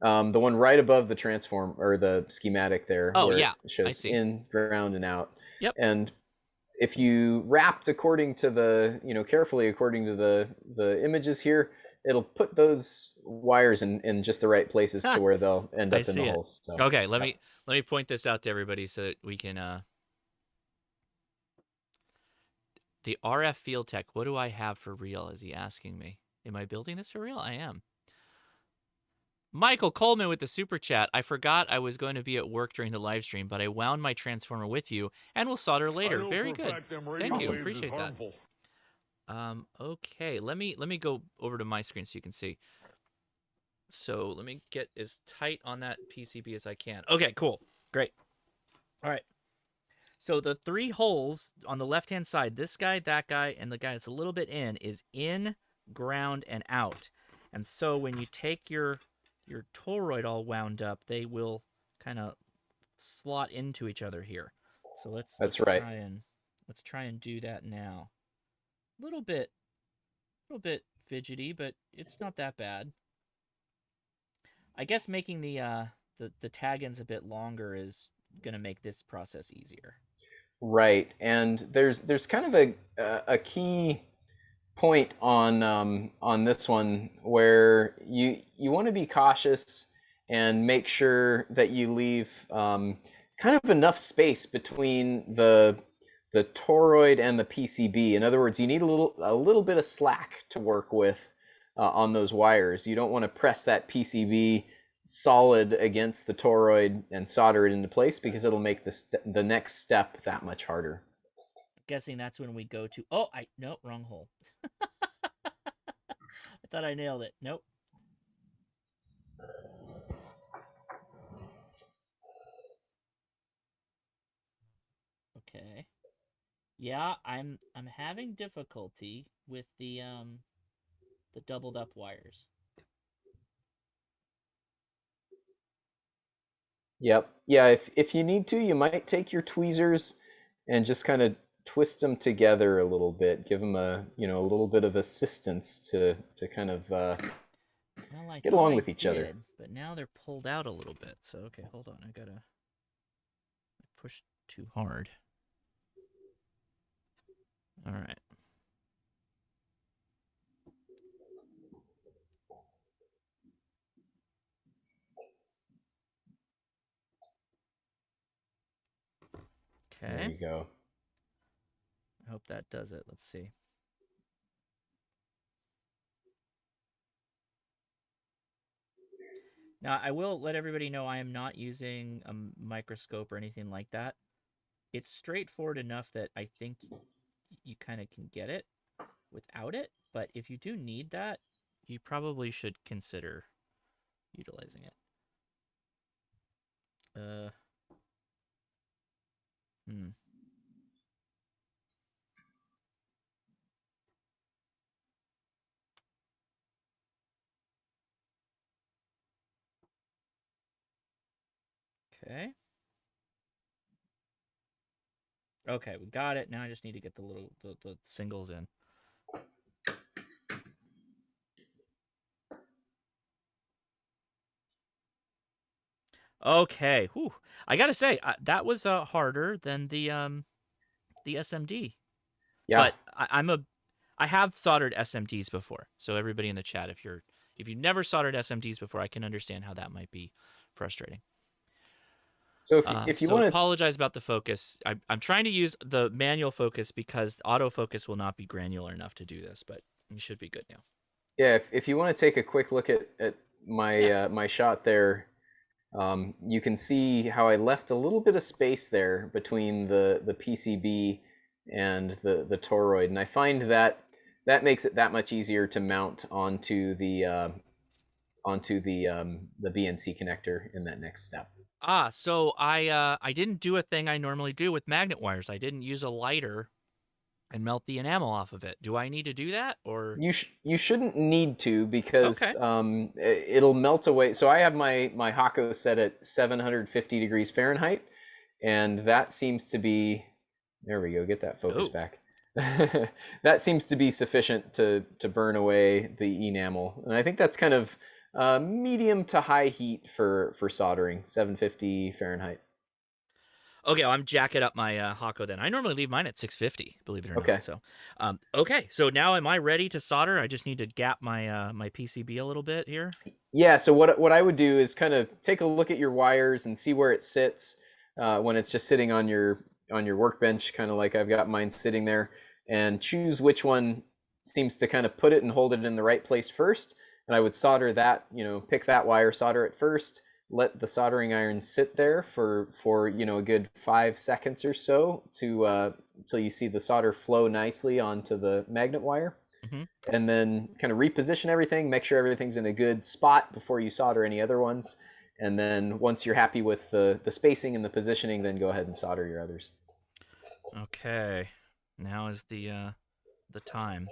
The one right above the transform or the schematic there, Oh where yeah, it I shows see. in, ground, and out. Yep. And if you wrapped according to the, carefully according to the images here, it'll put those wires in just the right places to where they'll end I up in the see it. holes. So, Okay, let yep. me point this out to everybody so that we can the RF field tech. What do I have for real? Is he asking me? Am I building this for real? I am. Michael Coleman with the super chat. I forgot I was going to be at work during the live stream, but I wound my transformer with you and will solder later. Very good. Thank you. Appreciate that. Okay, let me go over to my screen so you can see. So let me get as tight on that PCB as I can. Okay, cool. Great. All right. So the 3 holes on the left-hand side, this guy, that guy, and the guy that's a little bit in, is in, ground, and out. And so when you take your toroid all wound up, they will kind of slot into each other here. So let's That's right. try and do that now. A little bit fidgety, but it's not that bad. I guess making the tag ends a bit longer is gonna make this process easier. Right. And there's kind of a key point on this one where you want to be cautious and make sure that you leave kind of enough space between the toroid and the PCB. In other words, you need a little bit of slack to work with on those wires. You don't want to press that PCB solid against the toroid and solder it into place, because it'll make the next step that much harder. I'm guessing that's when we go to. Oh, no, wrong hole. I thought I nailed it. Nope. Okay. Yeah, I'm having difficulty with the doubled up wires. Yep. Yeah, if you need to, you might take your tweezers and just kind of twist them together a little bit. Give them a little bit of assistance to kind of Well, I get thought along I with each other. did, but now they're pulled out a little bit. So okay, hold on. I pushed too hard. All right. There Okay. you go. I hope that does it. Let's see. Now, I will let everybody know I am not using a microscope or anything like that. It's straightforward enough that I think you kind of can get it without it. But if you do need that, you probably should consider utilizing it. Uh, hmm. Okay. Okay, we got it. Now I just need to get the singles in. Okay. Whew. I gotta say that was harder than the SMD. Yeah. But I have soldered SMDs before. So everybody in the chat, if you've never soldered SMDs before, I can understand how that might be frustrating. So if you So want to, apologize about the focus. I'm trying to use the manual focus because autofocus will not be granular enough to do this, but you should be good now. yeah, if you want to take a quick look at my Yeah. my shot there, you can see how I left a little bit of space there between the PCB and the toroid, and I find that makes it that much easier to mount onto the BNC connector in that next step. So I didn't do a thing I normally do with magnet wires. I didn't use a lighter and melt the enamel off of it. Do I need to do that or? You shouldn't need to, because Okay. it'll melt away. So I have my Hako set at 750 degrees Fahrenheit, and that seems to be There we go. Get that focus Oh, back. That seems to be sufficient to burn away the enamel, and I think that's kind of medium to high heat for soldering, 750 Fahrenheit. okay. Well, I'm jacking up my Hako then. I normally leave mine at 650, believe it or not. Okay. So, okay. So now am I ready to solder? I just need to gap my my PCB a little bit here. Yeah. So what I would do is kind of take a look at your wires and see where it sits when it's just sitting on your workbench, kind of like I've got mine sitting there, and choose which one seems to kind of put it and hold it in the right place first. And I would solder that, pick that wire, solder it first, let the soldering iron sit there for a good 5 seconds or so to until you see the solder flow nicely onto the magnet wire, Hmm. and then kind of reposition everything, make sure everything's in a good spot before you solder any other ones. And then once you're happy with the spacing and the positioning, then go ahead and solder your others. Okay. Now is the time.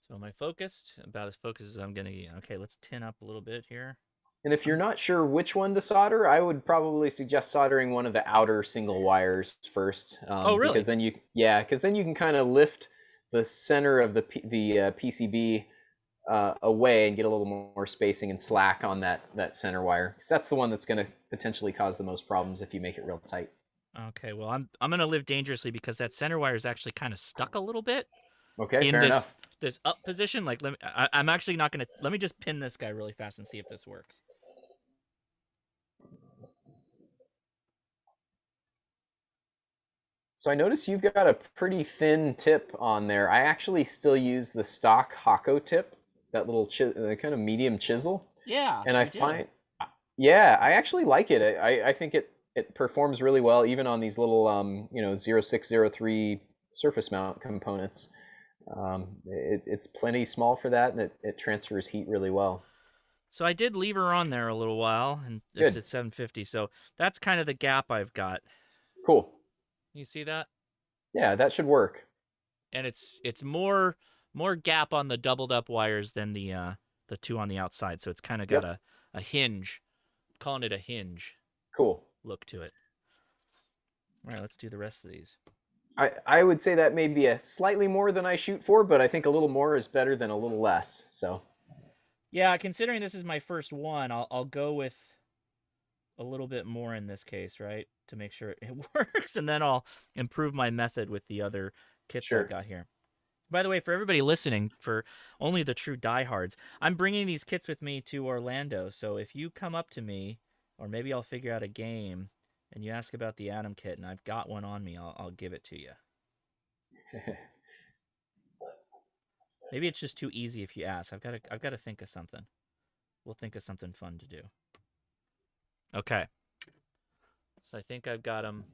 So am I focused? About as focused as I'm gonna get. Okay, let's tin up a little bit here. And if you're I'm not sure which one to solder, I would probably suggest soldering one of the outer single wires first, Oh, because really? then you can kind of lift the center of the PCB away and get a little more spacing and slack on that center wire, because that's the one that's going to potentially cause the most problems if you make it real tight. Okay, well, I'm gonna live dangerously because that center wire is actually kind of stuck a little bit Okay, in fair enough. this up position. Like, I'm actually not gonna. Let me just pin this guy really fast and see if this works. So I notice you've got a pretty thin tip on there. I actually still use the stock Hako tip, that little kind of medium chisel, Yeah, and I you do. find, yeah, I actually like it. I think it performs really well even on these little 0603 surface mount components. It's plenty small for that, and it transfers heat really well. So I did leave her on there a little while, and it's Good. at 750. So that's kind of the gap I've got. Cool. You see that? Yeah, that should work. And it's more gap on the doubled up wires than the two on the outside. So it's kind of got Yep. a hinge. I'm calling it a hinge Cool. look to it. All right, let's do the rest of these. I would say that may be a slightly more than I shoot for, but I think a little more is better than a little less. So, Yeah, considering this is my first one, I'll go with a little bit more in this case, right? To make sure it works, and then I'll improve my method with the other kits I've sure. got here. By the way, for everybody listening, for only the true diehards, I'm bringing these kits with me to Orlando. So if you come up to me, or maybe I'll figure out a game, and you ask about the Atom kit, and I've got one on me, I'll give it to you. Maybe it's just too easy if you ask. I've got to think of something. We'll think of something fun to do. Okay. So I think I've got them.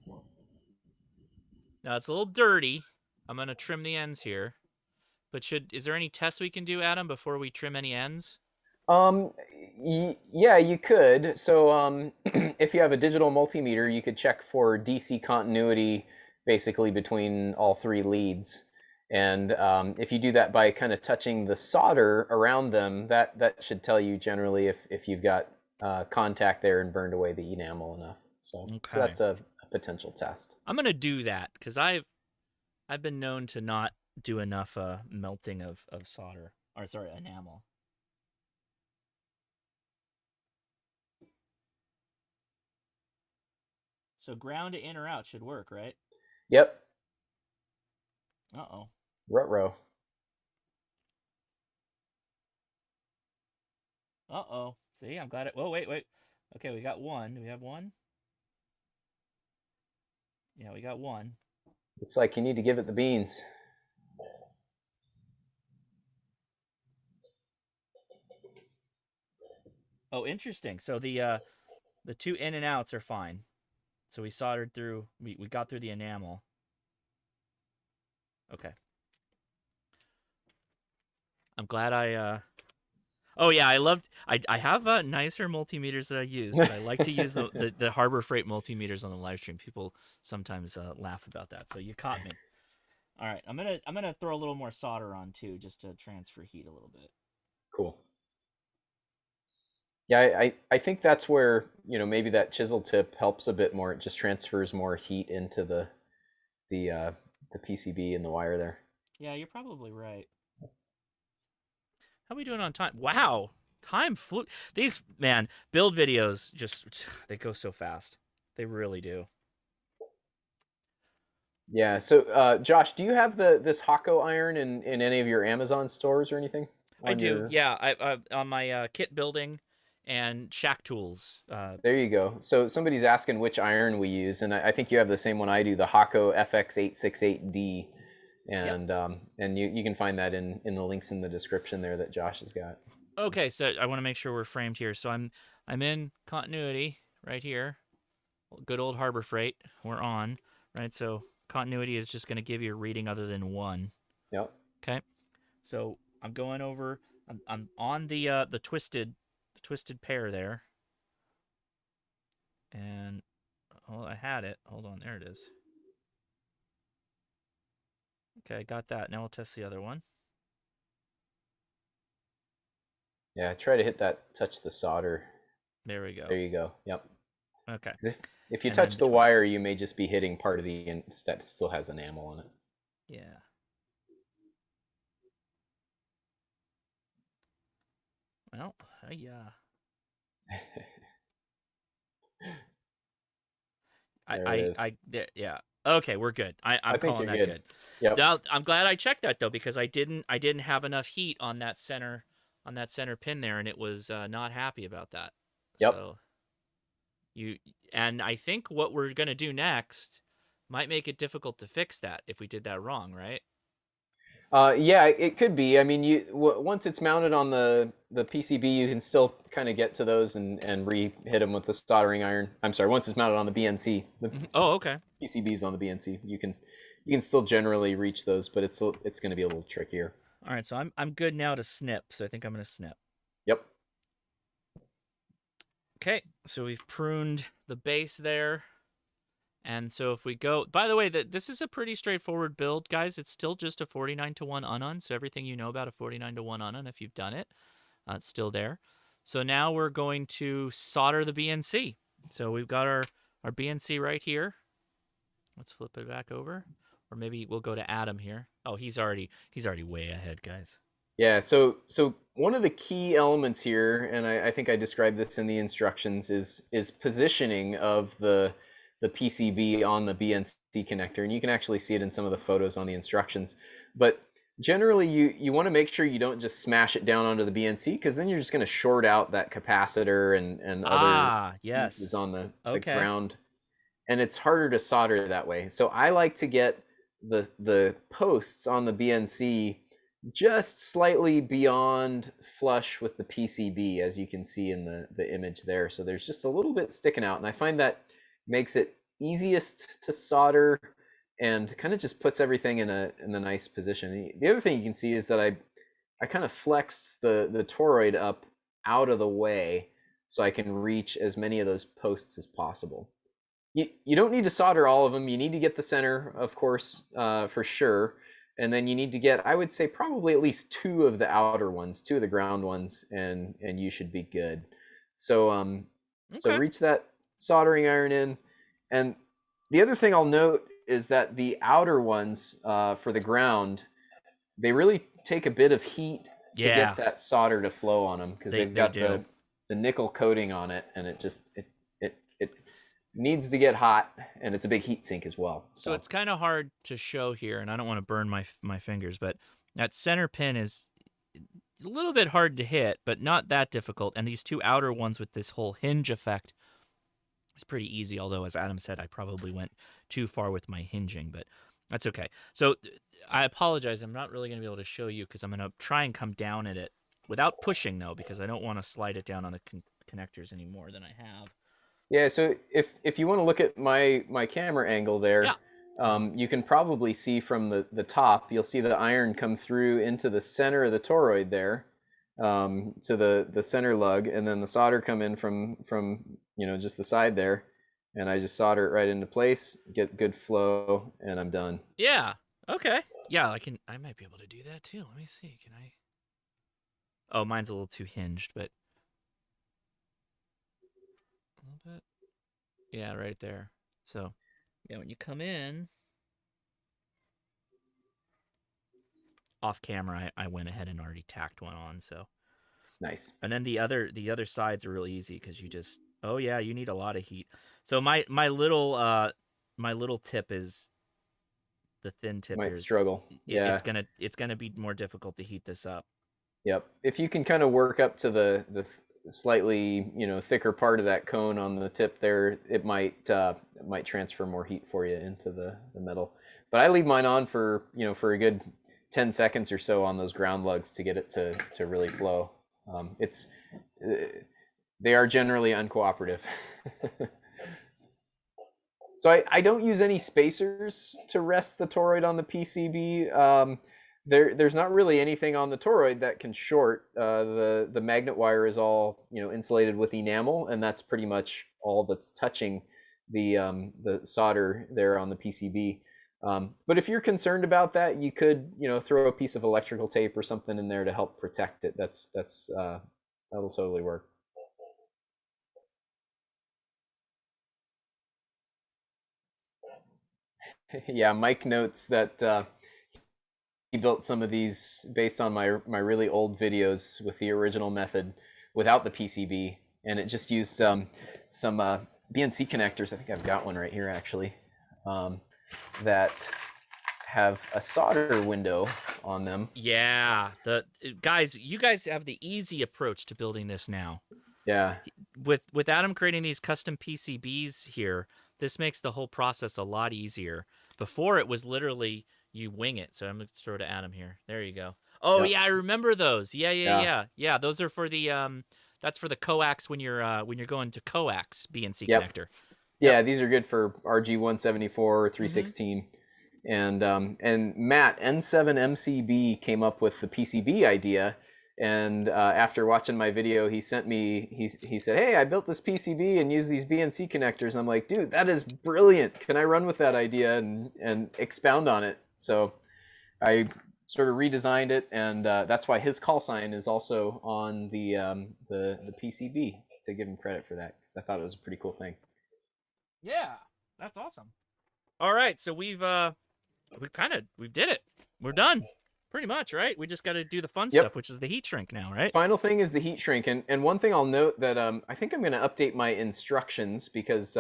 Now it's a little dirty. I'm gonna trim the ends here. But is there any tests we can do, Adam, before we trim any ends? Um, yeah, you could. So, if you have a digital multimeter, you could check for DC continuity basically between all three leads. And if you do that by kind of touching the solder around them, that should tell you generally if you've got contact there and burned away the enamel enough. So Okay. that's a potential test. I'm gonna do that because I've been known to not do enough melting of solder, or sorry, enamel. So ground to in or out should work, right? Yep, Uh-oh. Rutro. Uh-oh. See, I've got it. Whoa, wait. Okay, we got one. Do we have one? Yeah, we got one. Looks like you need to give it the beans. Oh, interesting. So the two in and outs are fine. So we soldered through. We got through the enamel. Okay. I'm glad I. Oh yeah, I loved. I have nicer multimeters that I use, but I like to use the Harbor Freight multimeters on the live stream. People sometimes laugh about that. So you caught me. All right, I'm gonna throw a little more solder on too, just to transfer heat a little bit. Cool. Yeah, I think that's where maybe that chisel tip helps a bit more. It just transfers more heat into the the PCB and the wire there. Yeah, you're probably right. How are we doing on time? Wow, time flew. These man build videos just they go so fast. They really do. Yeah. So, Josh, do you have this Hako iron in any of your Amazon stores or anything I on do. your? Yeah, I on my kit building and Shack Tools. There you go. So somebody's asking which iron we use, and I think you have the same one I do, the Hako FX868D, Yep. and you can find that in the links in the description there that Josh has got. Okay, so I want to make sure we're framed here. So I'm in continuity right here. Good old Harbor Freight. We're on, right? So continuity is just going to give you a reading other than 1. Yep. Okay. So I'm going over. I'm on the twisted pair there, and oh, I had it. Hold on, there it is. Okay, I got that. Now we'll test the other one. Yeah. Try to hit that. Touch the solder. There we go. There you go. Yep. Okay. 'Cause if you And then touch the between. wire, you may just be hitting part of the that still has enamel on it. Yeah. Well, yeah. There it is. Yeah. Okay, we're good. I I'm think calling you're that good. good. Yep. Now I'm glad I checked that though because I didn't have enough heat on that center pin there, and it was not happy about that. Yep. So you and I think what we're gonna do next might make it difficult to fix that if we did that wrong, right? Yeah, it could be. I mean, once it's mounted on the PCB, you can still kind of get to those and re-hit them with the soldering iron. I'm sorry, once it's mounted on the BNC, the Oh, okay. PCB's on the BNC, you can still generally reach those, but it's going to be a little trickier. All right, so I'm good now to snip. So I think I'm gonna snip. Yep. Okay, so we've pruned the base there. And so if we go, by the way, this is a pretty straightforward build, guys. It's still just a 49-to-1 unun. So everything you know about a 49-to-1 unun, if you've done it, it's still there. So now we're going to solder the BNC. So we've got our BNC right here. Let's flip it back over. Or maybe we'll go to Adam here. Oh, he's already way ahead, guys. Yeah, so one of the key elements here, and I think I described this in the instructions, is positioning of the PCB on the BNC connector, and you can actually see it in some of the photos on the instructions. But generally, you want to make sure you don't just smash it down onto the BNC, because then you're just going to short out that capacitor and other pieces Yes. on the Okay. ground, and it's harder to solder that way. So I like to get the posts on the BNC just slightly beyond flush with the PCB, as you can see in the image there. So there's just a little bit sticking out, and I find that makes it easiest to solder and kind of just puts everything in a nice position. The other thing you can see is that I kind of flexed the toroid up out of the way so I can reach as many of those posts as possible. You don't need to solder all of them. You need to get the center, of course, for sure. And then you need to get, I would say, probably at least 2 of the outer ones, 2 of the ground ones, and you should be good. So so Okay. reach that soldering iron in. And the other thing I'll note is that the outer ones for the ground, they really take a bit of heat to get Yeah, that solder to flow on them because they've they got do. the nickel coating on it, and it needs to get hot, and it's a big heat sink as well. So So it's kind of hard to show here, and I don't want to burn my fingers, but that center pin is a little bit hard to hit, but not that difficult. And these 2 outer ones with this whole hinge effect is pretty easy. Although, as Adam said, I probably went too far with my hinging, but that's okay. So I apologize. I'm not really going to be able to show you because I'm going to try and come down at it without pushing, though, because I don't want to slide it down on the connectors any more than I have. yeah, so if you want to look at my camera angle Yeah. there, you can probably see from the top, you'll see the iron come through into the center of the toroid there, to the center lug, and then the solder come in from just the side there, and I just solder it right into place, get good flow, and I'm done. Yeah. Okay. Yeah, I might be able to do that too. Let me see. Can I? Oh, mine's a little too hinged, but a little bit. Yeah, right there. So, yeah, when you come in, off camera, I went ahead and already tacked one on. So, Nice. and then the other sides are really easy because you just, oh yeah, you need a lot of heat. So my little tip is the thin tip here Might is struggle. Yeah. it's gonna be more difficult to heat this up. Yep. If you can kind of work up to the slightly, thicker part of that cone on the tip there, it might transfer more heat for you into the metal. But I leave mine on for, for a good 10 seconds or so on those ground lugs to get it to really flow. It's they are generally uncooperative. So I don't use any spacers to rest the toroid on the PCB. There's not really anything on the toroid that can short. The magnet wire is all insulated with enamel, and that's pretty much all that's touching the solder there on the PCB. But if you're concerned about that, you could throw a piece of electrical tape or something in there to help protect it. That'll totally work. Yeah, Mike notes that he built some of these based on my really old videos with the original method without the PCB, and it just used some BNC connectors. I think I've got one right here actually, that have a solder window on them. Yeah, you guys have the easy approach to building this now. Yeah. With Adam creating these custom PCBs here, this makes the whole process a lot easier. Before it was literally you wing it. So I'm gonna throw to Adam here. There you go. Oh Yep. yeah, I remember those. Yeah. Yeah. Those are for the that's for the coax when you're going to coax BNC Yep. connector. Yeah, these are good for RG174 or 316. And Matt N7MCB came up with the PCB idea, and after watching my video, he sent me. He said, "Hey, I built this PCB and used these BNC connectors." And I'm like, "Dude, that is brilliant! Can I run with that idea and expound on it?" So I sort of redesigned it, and that's why his call sign is also on the PCB, to give him credit for that, because I thought it was a pretty cool thing. Yeah, that's awesome. All right, so we did it. We're done. Pretty much, right? We just got to do the fun Yep. stuff, which is the heat shrink now, right? Final thing is the heat shrink, and one thing I'll note that I think I'm going to update my instructions, because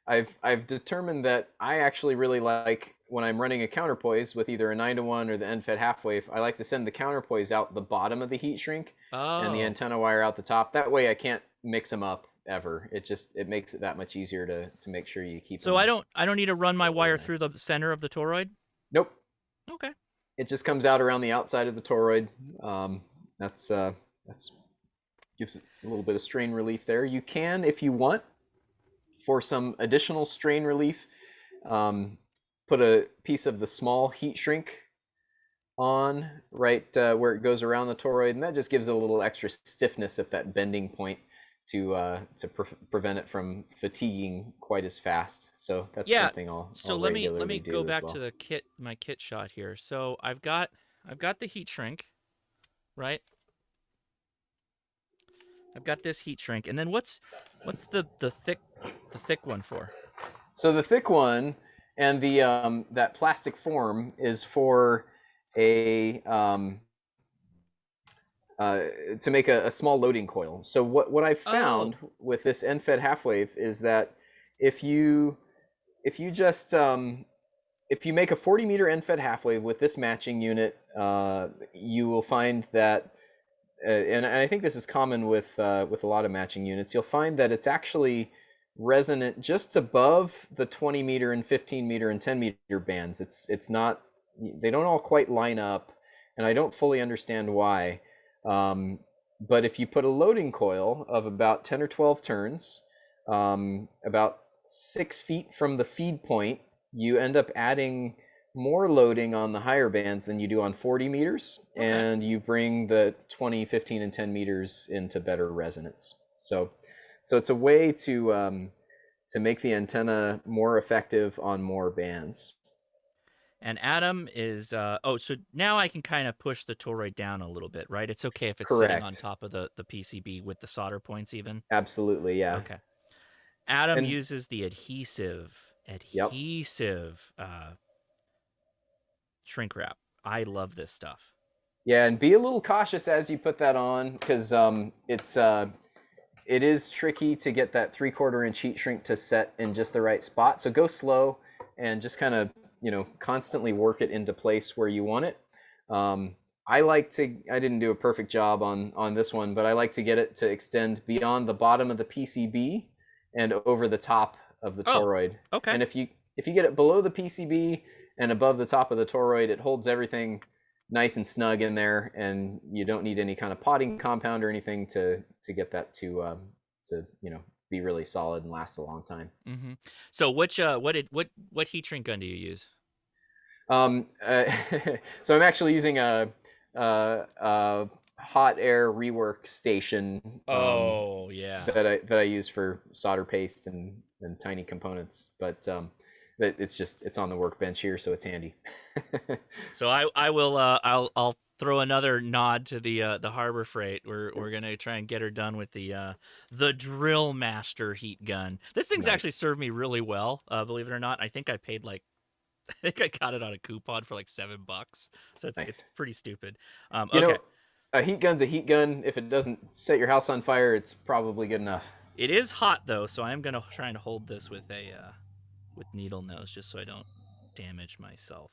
I've determined that I actually really like, when I'm running a counterpoise with either a 9-to-1 or the end-fed half wave, I like to send the counterpoise out the bottom of the heat shrink and the Oh. antenna wire out the top. That way I can't mix them up ever. It makes it that much easier to make sure you keep So them. I don't need to run my wire organized. through the center of the toroid? Nope. Okay. It just comes out around the outside of the toroid. That's gives it a little bit of strain relief there. You can, if you want, for some additional strain relief, put a piece of the small heat shrink on right where it goes around the toroid, and that just gives it a little extra stiffness at that bending point to prevent it from fatiguing quite as fast. So that's something I'll let regularly me do go as back well. to my kit shot here. So I've got the heat shrink, right? I've got this heat shrink, and then what's the thick one for? So the thick one and the that plastic form is for a to make a small loading coil. So what I found with this end-fed half wave is that if you just if you make a 40-meter end-fed half wave with this matching unit, you will find that, and I think this is common with a lot of matching units, you'll find that it's actually resonant just above the 20-meter and 15-meter and 10-meter bands. It's not, they don't all quite line up, and I don't fully understand why. But if you put a loading coil of about 10 or 12 turns, about 6 feet from the feed point, you end up adding more loading on the higher bands than you do on 40 meters, Okay. and you bring the 20, 15, and 10 meters into better resonance. So it's a way to make the antenna more effective on more bands. And Adam is so now I can kind of push the toroid down a little bit, right? It's okay if it's sitting on Correct. top of the PCB with the solder points even. Absolutely, yeah. Okay. Adam And uses the adhesive yep. shrink wrap. I love this stuff. Yeah, and be a little cautious as you put that on, because it is tricky to get that 3/4 inch heat shrink to set in just the right spot. So go slow and just kind of, constantly work it into place where you want it. I didn't do a perfect job on this one, but I like to get it to extend beyond the bottom of the PCB and over the top of the Oh, toroid. okay. And if you get it below the PCB and above the top of the toroid, it holds everything nice and snug in there, and you don't need any kind of potting compound or anything to get that to be really solid and last a long time. Mm-hmm. So what heat shrink gun do you use? Um, uh, so I'm actually using a hot air rework station Oh yeah. that I use for solder paste and tiny components, but it's on the workbench here, so it's handy. So I will I'll throw another nod to the Harbor Freight. We're gonna try and get her done with the Drill Master heat gun. This thing's actually Nice, served me really well, believe it or not. I think I paid like I think I got it on a coupon for like $7, so it's nice. pretty stupid. You Okay, know, a heat gun's a heat gun. If it doesn't set your house on fire, it's probably good enough. it is hot though, so I'm gonna try and hold this with a with needle nose just so I don't damage myself.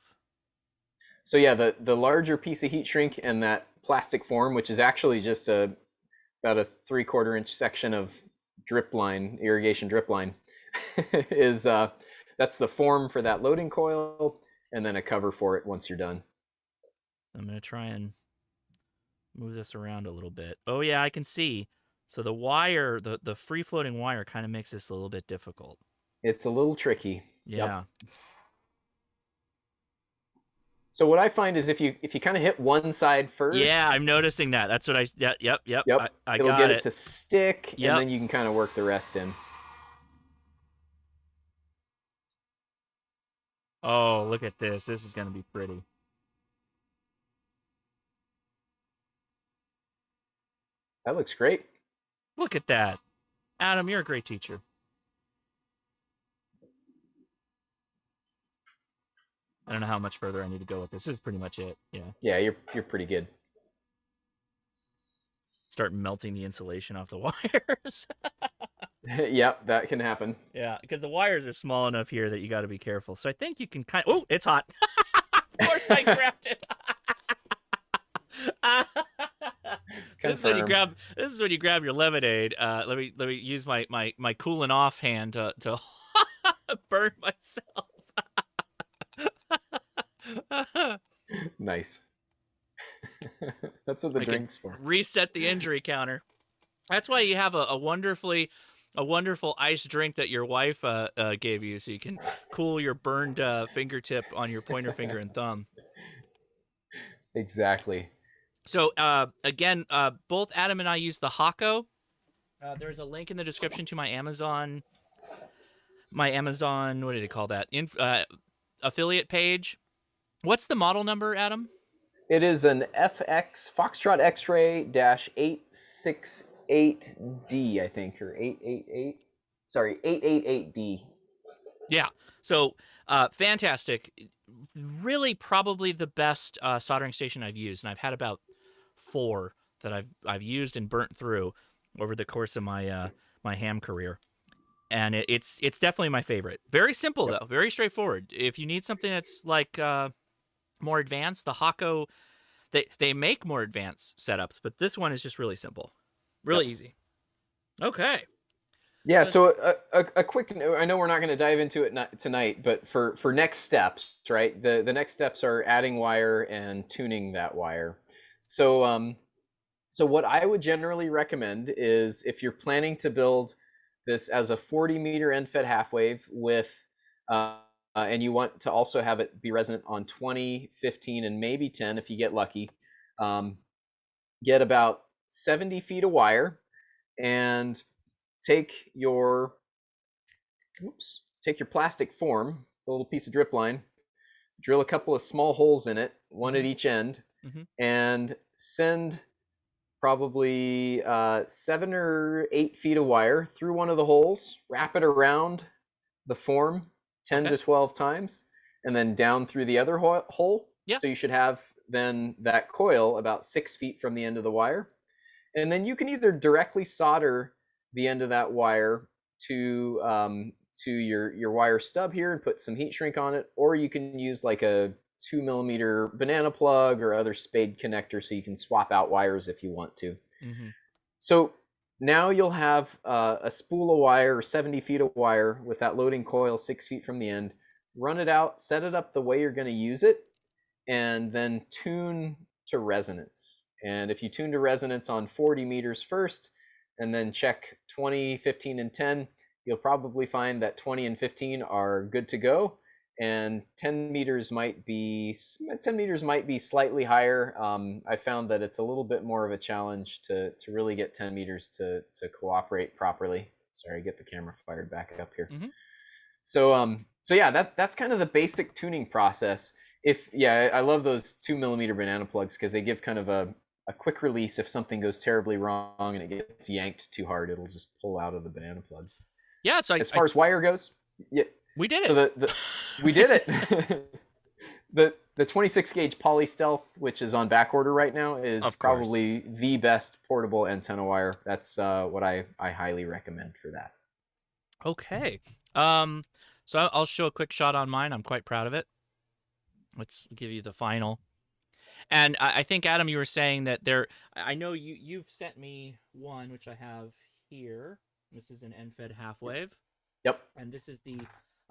So yeah, the larger piece of heat shrink and that plastic form, which is actually just about a 3/4 inch section of drip line, irrigation drip line, is that's the form for that loading coil, and then a cover for it once you're done. I'm gonna try and move this around a little bit. Oh yeah, I can see. So the wire, the free floating wire, kind of makes this a little bit difficult. It's a little tricky. Yep. Yeah. So what I find is if you kind of hit one side Yeah, first, I'm noticing that. That's what I. Yeah, yep. yep, I it'll got get it it. to stick, and Yep. then you can kind of work the rest in. Oh, look at this. This is gonna be pretty. That looks great. Look at that, Adam. You're a great teacher. I don't know how much further I need to go with this. This is pretty much it. Yeah. Yeah, you're pretty good. Start melting the insulation off the wires. Yep, that can happen. Yeah, because the wires are small enough here that you got to be careful. So I think you can kind of. Oh, it's hot. Of course, I grabbed it. This is when you Confirm. grab. This is when you grab your lemonade. Let me use my cooling off hand to burn myself. Nice. That's what the I can drink's for. reset the injury counter. That's why you have a wonderful ice drink that your wife gave you, so you can cool your burned fingertip on your pointer finger and thumb. Exactly. So again, both Adam and I use the Hako. There's a link in the description to my Amazon. What do they call that? Affiliate page. What's the model number, Adam? It is an FX Foxtrot X-ray dash 868D, I think, or 888. Sorry, 888D. Yeah. So fantastic. Really, probably the best soldering station I've used, and I've had about 4 that I've used and burnt through over the course of my my ham career. And it's definitely my favorite. Very simple Yep. though, very straightforward. If you need something that's like more advanced, the Hako they make more advanced setups, but this one is just really simple, really Yep. easy. Okay, Yeah, so so a quick note. I know we're not going to dive into it tonight, but for next steps, right? The next steps are adding wire and tuning that wire. So so what I would generally recommend is if you're planning to build this as a 40-meter end-fed half wave with and you want to also have it be resonant on 20, 15, and maybe 10 if you get lucky, um, get about 70 feet of wire and take your take your plastic form, the little piece of drip line, drill a couple of small holes in it, one mm-hmm, at each end, mm-hmm. and send probably 7 or 8 feet of wire through one of the holes, wrap it around the form 10 Okay, to 12 times, and then down through the other hole. yeah, So you should have then that coil about 6 feet from the end of the wire. And then you can either directly solder the end of that wire to your wire stub here and put some heat shrink on it, or you can use like a 2 millimeter banana plug or other spade connector, so you can swap out wires if you want to. Mm-hmm. So now you'll have a spool of wire, or 70 feet of wire with that loading coil 6 feet from the end. Run it out, set it up the way you're going to use it, and then tune to resonance. And if you tune to resonance on 40 meters first, and then check 20, 15, and 10, you'll probably find that 20 and 15 are good to go. And 10 meters might be slightly higher. I found that it's a little bit more of a challenge to really get 10 meters to cooperate properly. Sorry, get the camera fired back up here. Mm-hmm. So yeah, that's kind of the basic tuning process. I love those 2 millimeter banana plugs because they give kind of a quick release. If something goes terribly wrong and it gets yanked too hard, it'll just pull out of the banana plug. Yeah, so as far as wire goes, yeah, we did it. So we did it. The 26 gauge Poly Stealth, which is on back order right now, is probably the best portable antenna wire. That's what I highly recommend for that. Okay. So I'll show a quick shot on mine. I'm quite proud of it. Let's give you the final. And I think, Adam, you were saying that I know you've sent me one, which I have here. This is an end-fed half-wave. Yep. And this is the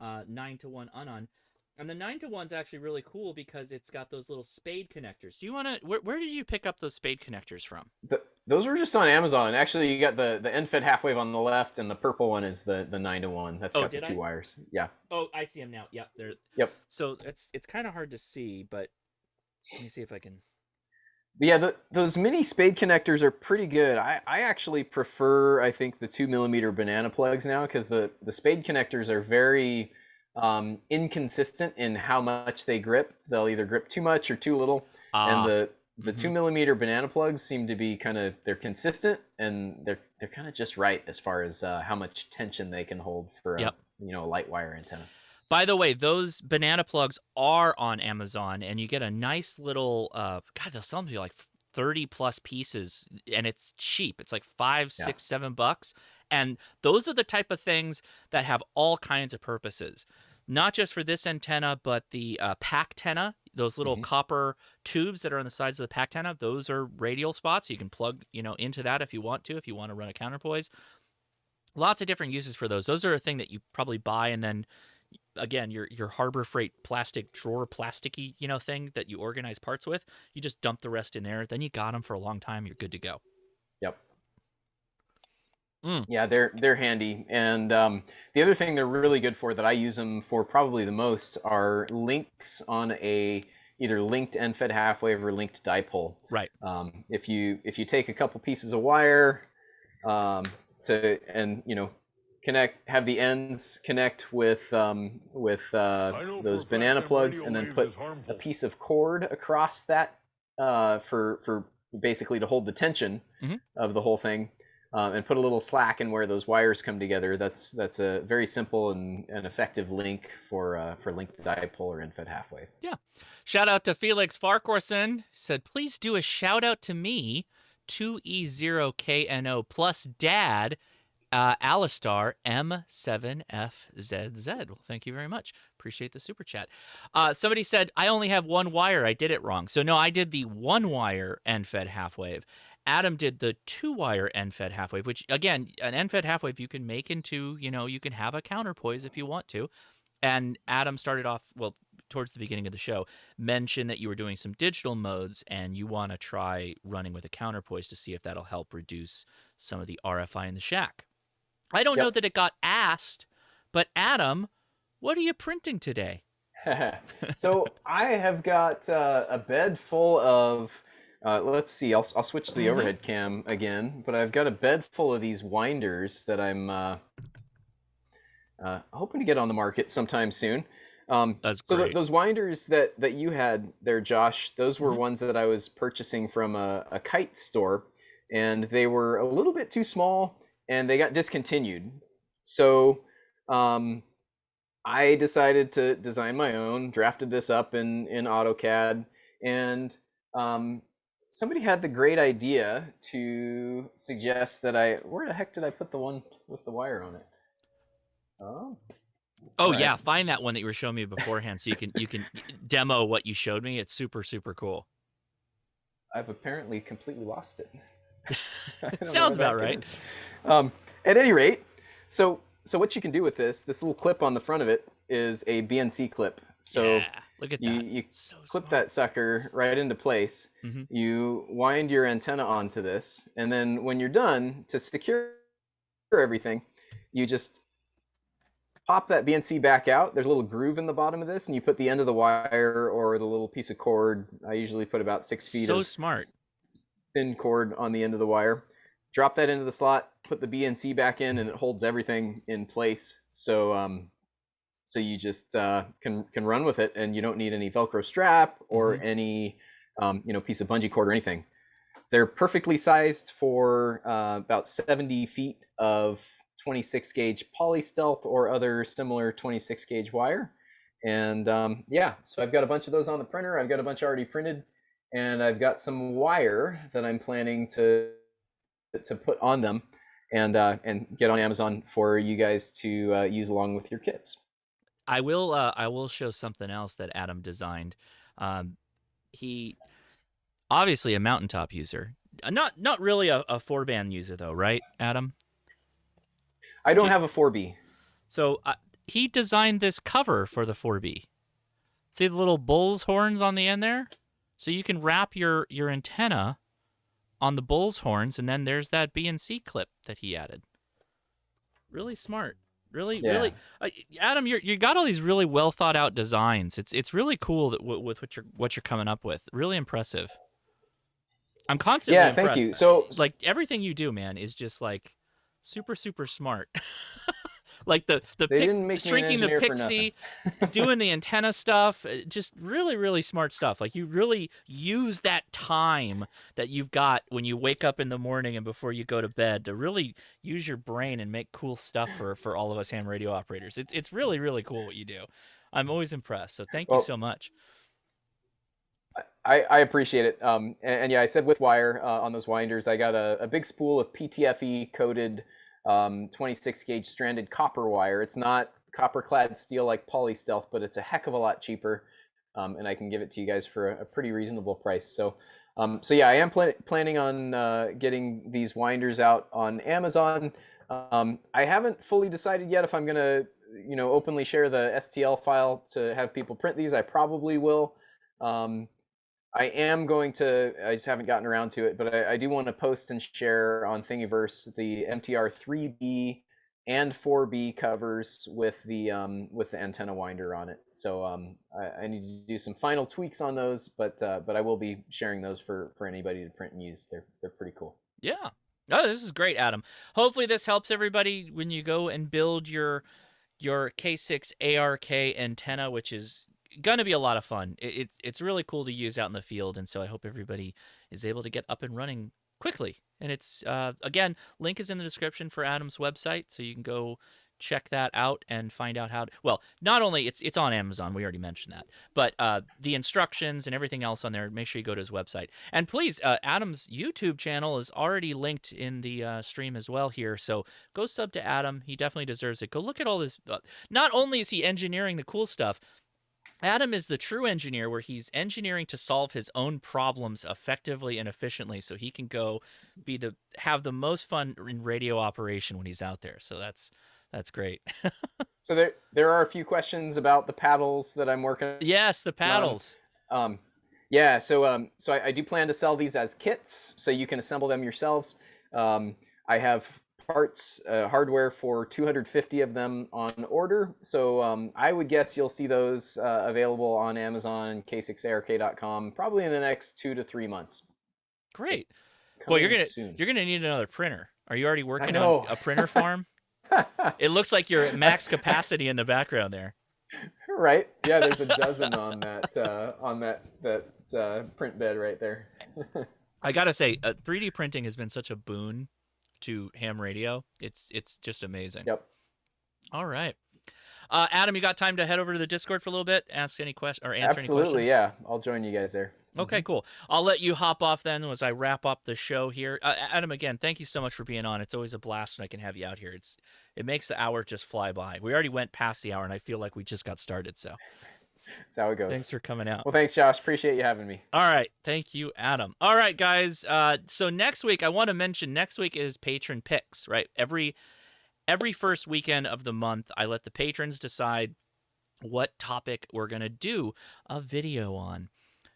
9-to-1 Unon. And the 9-to-1 is actually really cool because it's got those little spade connectors. Do you want to? Where did you pick up those spade connectors from? Those were just on Amazon. Actually, you got the end-fed half-wave on the left, and the purple one is the 9-to-1. That's got the two wires. Yeah. Oh, I see them now. Yep. Yep. So it's kind of hard to see, but let me see if I can. But yeah, those mini spade connectors are pretty good. I actually prefer, I think, the 2 millimeter banana plugs now, because the spade connectors are very inconsistent in how much they grip. They'll either grip too much or too little. And the 2 millimeter banana plugs seem to be they're consistent, and they're kind of just right as far as how much tension they can hold for a light wire antenna. By the way, those banana plugs are on Amazon, and you get a nice little, they'll sell them to you like 30 plus pieces, and it's cheap. It's like $5, $6, $7. And those are the type of things that have all kinds of purposes, not just for this antenna, but the pack-tenna, those little copper tubes that are on the sides of the pack-tenna. Those are radial spots. You can plug, into that if you want to run a counterpoise. Lots of different uses for those. Those are a thing that you probably buy, and then again, your Harbor Freight plastic drawer, plasticky, thing that you organize parts with. You just dump the rest in there. Then you got them for a long time. You're good to go. Yep. Yeah, they're handy. And the other thing they're really good for that I use them for probably the most are links on either linked end-fed half-wave or linked dipole. Right. If you take a couple pieces of wire have the ends connect with those banana plugs, and then put a piece of cord across that for basically to hold the tension of the whole thing, and put a little slack in where those wires come together. That's a very simple and effective link for linked dipole or end-fed half-wave. Yeah. Shout out to Felix Farquharson. Said, please do a shout out to me, 2E0KNO plus dad, Alistar M7FZZ. Well, thank you very much. Appreciate the super chat. Somebody said, I only have one wire. I did it wrong. So no, I did the one wire end-fed half-wave. Adam did the 2-wire end-fed half-wave, which again, an end-fed half-wave you can make into, you can have a counterpoise if you want to. And Adam started off, towards the beginning of the show, mentioned that you were doing some digital modes and you want to try running with a counterpoise to see if that'll help reduce some of the RFI in the shack. I don't know that it got asked, but Adam, what are you printing today? So I have got a bed full of, let's see, I'll switch to the overhead cam again, but I've got a bed full of these winders that I'm hoping to get on the market sometime soon. That's great. So those winders that you had there, Josh, those were ones that I was purchasing from a kite store, and they were a little bit too small, and they got discontinued. So I decided to design my own, drafted this up in AutoCAD, and um, somebody had the great idea to suggest that where the heck did I put the one with the wire on it? Oh, Oh all right. yeah, find that one that you were showing me beforehand, so you can demo what you showed me. It's super cool. I've apparently completely lost it. I It don't know sounds where the about heck it right. is. At any rate, so what you can do with this little clip on the front of it is a BNC clip. So Yeah, look at that. you So clip smart. that sucker right into place. Mm-hmm. You wind your antenna onto this, and then when you're done, to secure everything, you just pop that BNC back out. There's a little groove in the bottom of this, and you put the end of the wire or the little piece of cord. I usually put about 6 feet So of smart. thin cord on the end of the wire. Drop that into the slot, put the BNC back in, and it holds everything in place. So you just can run with it, and you don't need any Velcro strap or any piece of bungee cord or anything. They're perfectly sized for about 70 feet of 26 gauge poly stealth or other similar 26 gauge wire. And yeah, so I've got a bunch of those on the printer. I've got a bunch already printed, and I've got some wire that I'm planning to put on them and get on Amazon for you guys to use along with your kits. I will show something else that Adam designed. He obviously a mountaintop user. Not really a 4-band user though, right, Adam? I don't have a 4B. So he designed this cover for the 4B. See the little bull's horns on the end there? So you can wrap your antenna on the bull's horns, and then there's that BNC clip that he added. Really smart. Really, Adam, you got all these really well thought out designs. It's really cool that with what you're coming up with. Really impressive. I'm constantly Yeah, thank impressed. you. So Like everything you do, man, is just like super smart. Like the they didn't make me an shrinking the engineer for nothing. Pixie, doing the antenna stuff, just really smart stuff. Like you really use that time that you've got when you wake up in the morning and before you go to bed to really use your brain and make cool stuff for all of us ham radio operators. It's really cool what you do. I'm always impressed. So thank you Well, so much. I appreciate it. And yeah, I said with wire on those winders, I got a big spool of PTFE coated 26 gauge stranded copper wire. It's not copper clad steel like poly stealth, but it's a heck of a lot cheaper. And I can give it to you guys for a pretty reasonable price. So yeah, I am planning on getting these winders out on Amazon. I haven't fully decided yet if I'm going to, openly share the STL file to have people print these. I probably will. I am going to, I just haven't gotten around to it, but I do want to post and share on Thingiverse the MTR 3B and 4B covers with the antenna winder on it. So I need to do some final tweaks on those, but I will be sharing those for anybody to print and use. They're pretty cool. Yeah. Oh, this is great, Adam. Hopefully this helps everybody when you go and build your K6ARK antenna, which is going to be a lot of fun. It's really cool to use out in the field, and so I hope everybody is able to get up and running quickly. And it's again, link is in the description for Adam's website, so you can go check that out and find out how to, well, not only it's on Amazon, we already mentioned that, but the instructions and everything else on there, make sure you go to his website. And please, Adam's YouTube channel is already linked in the stream as well here, so go sub to Adam. He definitely deserves it. Go look at all this. Not only is he engineering the cool stuff, Adam is the true engineer where he's engineering to solve his own problems effectively and efficiently so he can go have the most fun in radio operation when he's out there. So that's great. So there are a few questions about the paddles that I'm working Yes, the on. paddles. Yeah, so I do plan to sell these as kits, so you can assemble them yourselves. I have parts, hardware for 250 of them on order. So I would guess you'll see those available on Amazon, K6ARK.com, probably in the next 2 to 3 months. Great. So Well, you're soon. gonna need another printer. Are you already working on a printer farm? It looks like you're at max capacity in the background there. Right? Yeah, there's a dozen on that print bed right there. I gotta say, 3D printing has been such a boon to ham radio. It's just amazing. Yep. All right. Adam, you got time to head over to the Discord for a little bit, ask any question or answer any questions? Absolutely, yeah. I'll join you guys there. Okay, cool. I'll let you hop off then as I wrap up the show here. Adam, again, thank you so much for being on. It's always a blast when I can have you out here. It makes the hour just fly by. We already went past the hour, and I feel like we just got started. So That's how it goes. thanks for coming out. Well, thanks, Josh. Appreciate you having me. All right. Thank you, Adam. All right, guys. So next week, I want to mention next week is patron picks, right? Every first weekend of the month, I let the patrons decide what topic we're going to do a video on.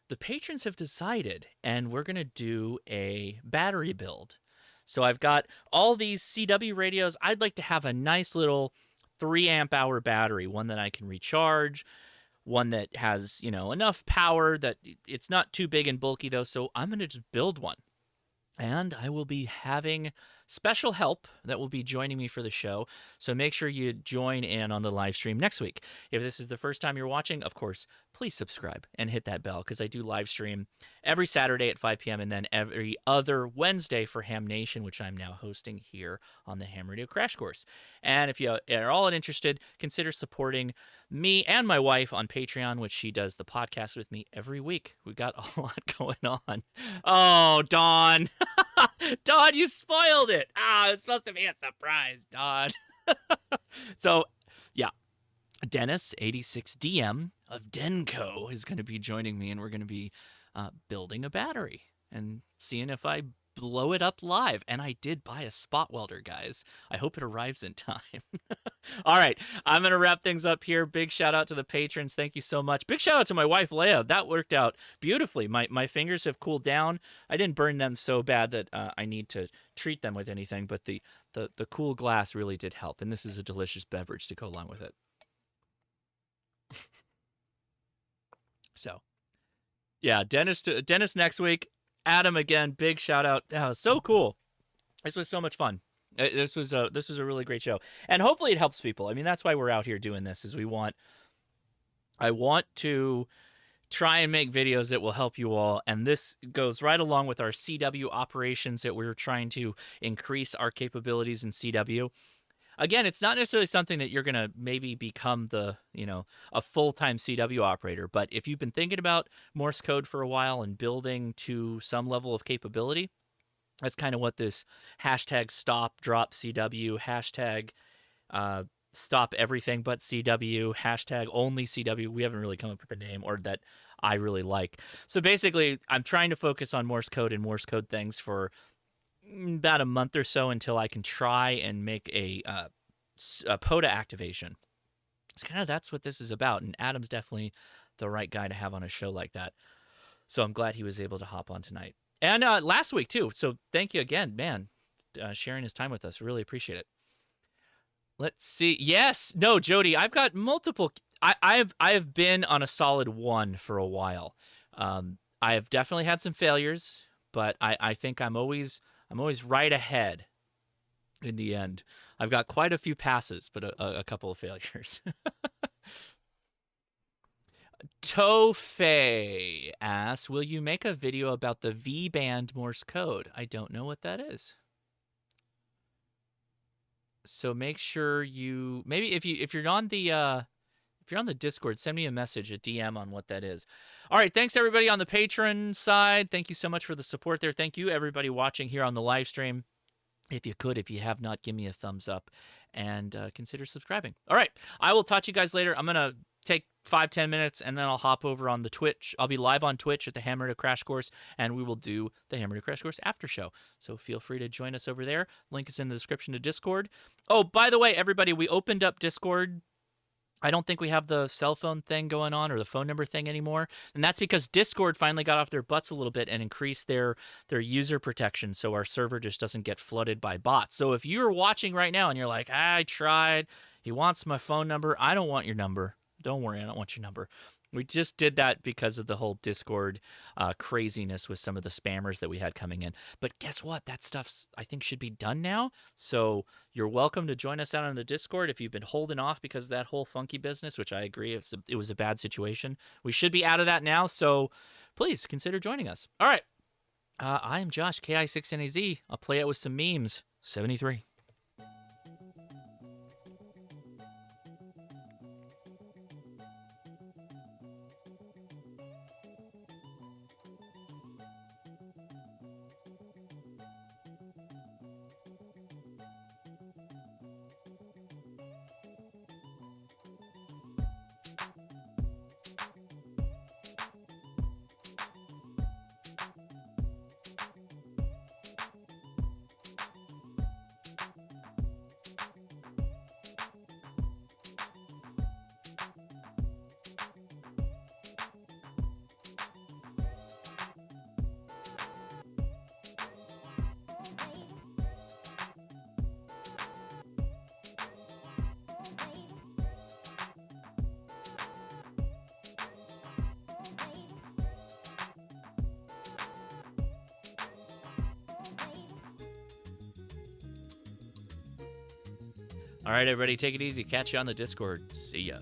The patrons have decided, and we're going to do a battery build. So I've got all these CW radios. I'd like to have a nice little 3 amp hour battery, one that I can recharge, one that has, enough power that it's not too big and bulky though. So I'm going to just build one. And I will be having special help that will be joining me for the show. So make sure you join in on the live stream next week. If this is the first time you're watching, of course, please subscribe and hit that bell because I do live stream every Saturday at 5 p.m. and then every other Wednesday for Ham Nation, which I'm now hosting here on the Ham Radio Crash Course. And if you are all interested, consider supporting me and my wife on Patreon, which she does the podcast with me every week. We've got a lot going on. Oh, Dawn. Dawn, you spoiled it. It's supposed to be a surprise, Dawn. So, yeah. Dennis, 86DM of Denko, is going to be joining me, and we're going to be building a battery and seeing if I blow it up live. And I did buy a spot welder, guys. I hope it arrives in time. All right, I'm going to wrap things up here. Big shout out to the patrons. Thank you so much. Big shout out to my wife, Leah. That worked out beautifully. My fingers have cooled down. I didn't burn them so bad that I need to treat them with anything, but the cool glass really did help. And this is a delicious beverage to go along with it. So, yeah, Dennis next week. Adam again, big shout out. So cool. This was so much fun. This was a really great show. And hopefully it helps people. I mean, that's why we're out here doing this I want to try and make videos that will help you all, and this goes right along with our CW operations that we're trying to increase our capabilities in CW. Again, it's not necessarily something that you're going to maybe become a full-time CW operator, but if you've been thinking about Morse code for a while and building to some level of capability, that's kind of what this hashtag stop drop CW, hashtag stop everything but CW, hashtag only CW. We haven't really come up with a name or that I really like. So basically, I'm trying to focus on Morse code and Morse code things for about a month or so until I can try and make a POTA activation. It's that's what this is about, and Adam's definitely the right guy to have on a show like that. So I'm glad he was able to hop on tonight. And last week too. So thank you again, man, sharing his time with us. Really appreciate it. Let's see. Yes, no, Jody, I've got multiple. I have been on a solid 1 for a while. I have definitely had some failures, but I think I'm always right ahead in the end. I've got quite a few passes, but a couple of failures. Tofei asks, will you make a video about the V-band Morse code? I don't know what that is. So make sure you maybe if you're on the Discord, send me a message, a DM on what that is. All right, thanks everybody on the Patreon side. Thank you so much for the support there. Thank you everybody watching here on the live stream. If you have not, give me a thumbs up and consider subscribing. All right, I will talk to you guys later. I'm going to take 5-10 minutes and then I'll hop over on the Twitch. I'll be live on Twitch at the Hammer to Crash Course, and we will do the Hammer to Crash Course after show. So feel free to join us over there. Link is in the description to Discord. Oh, by the way, everybody, we opened up Discord. I don't think we have the cell phone thing going on or the phone number thing anymore. And that's because Discord finally got off their butts a little bit and increased their user protection so our server just doesn't get flooded by bots. So if you're watching right now and you're like, I tried, he wants my phone number, I don't want your number. Don't worry, I don't want your number. We just did that because of the whole Discord craziness with some of the spammers that we had coming in. But guess what? That stuff's, I think, should be done now. So you're welcome to join us out on the Discord if you've been holding off because of that whole funky business, which I agree it was a bad situation. We should be out of that now. So please consider joining us. All right. I am Josh, KI6NAZ. I'll play out with some memes. 73. All right, everybody, take it easy. Catch you on the Discord. See ya.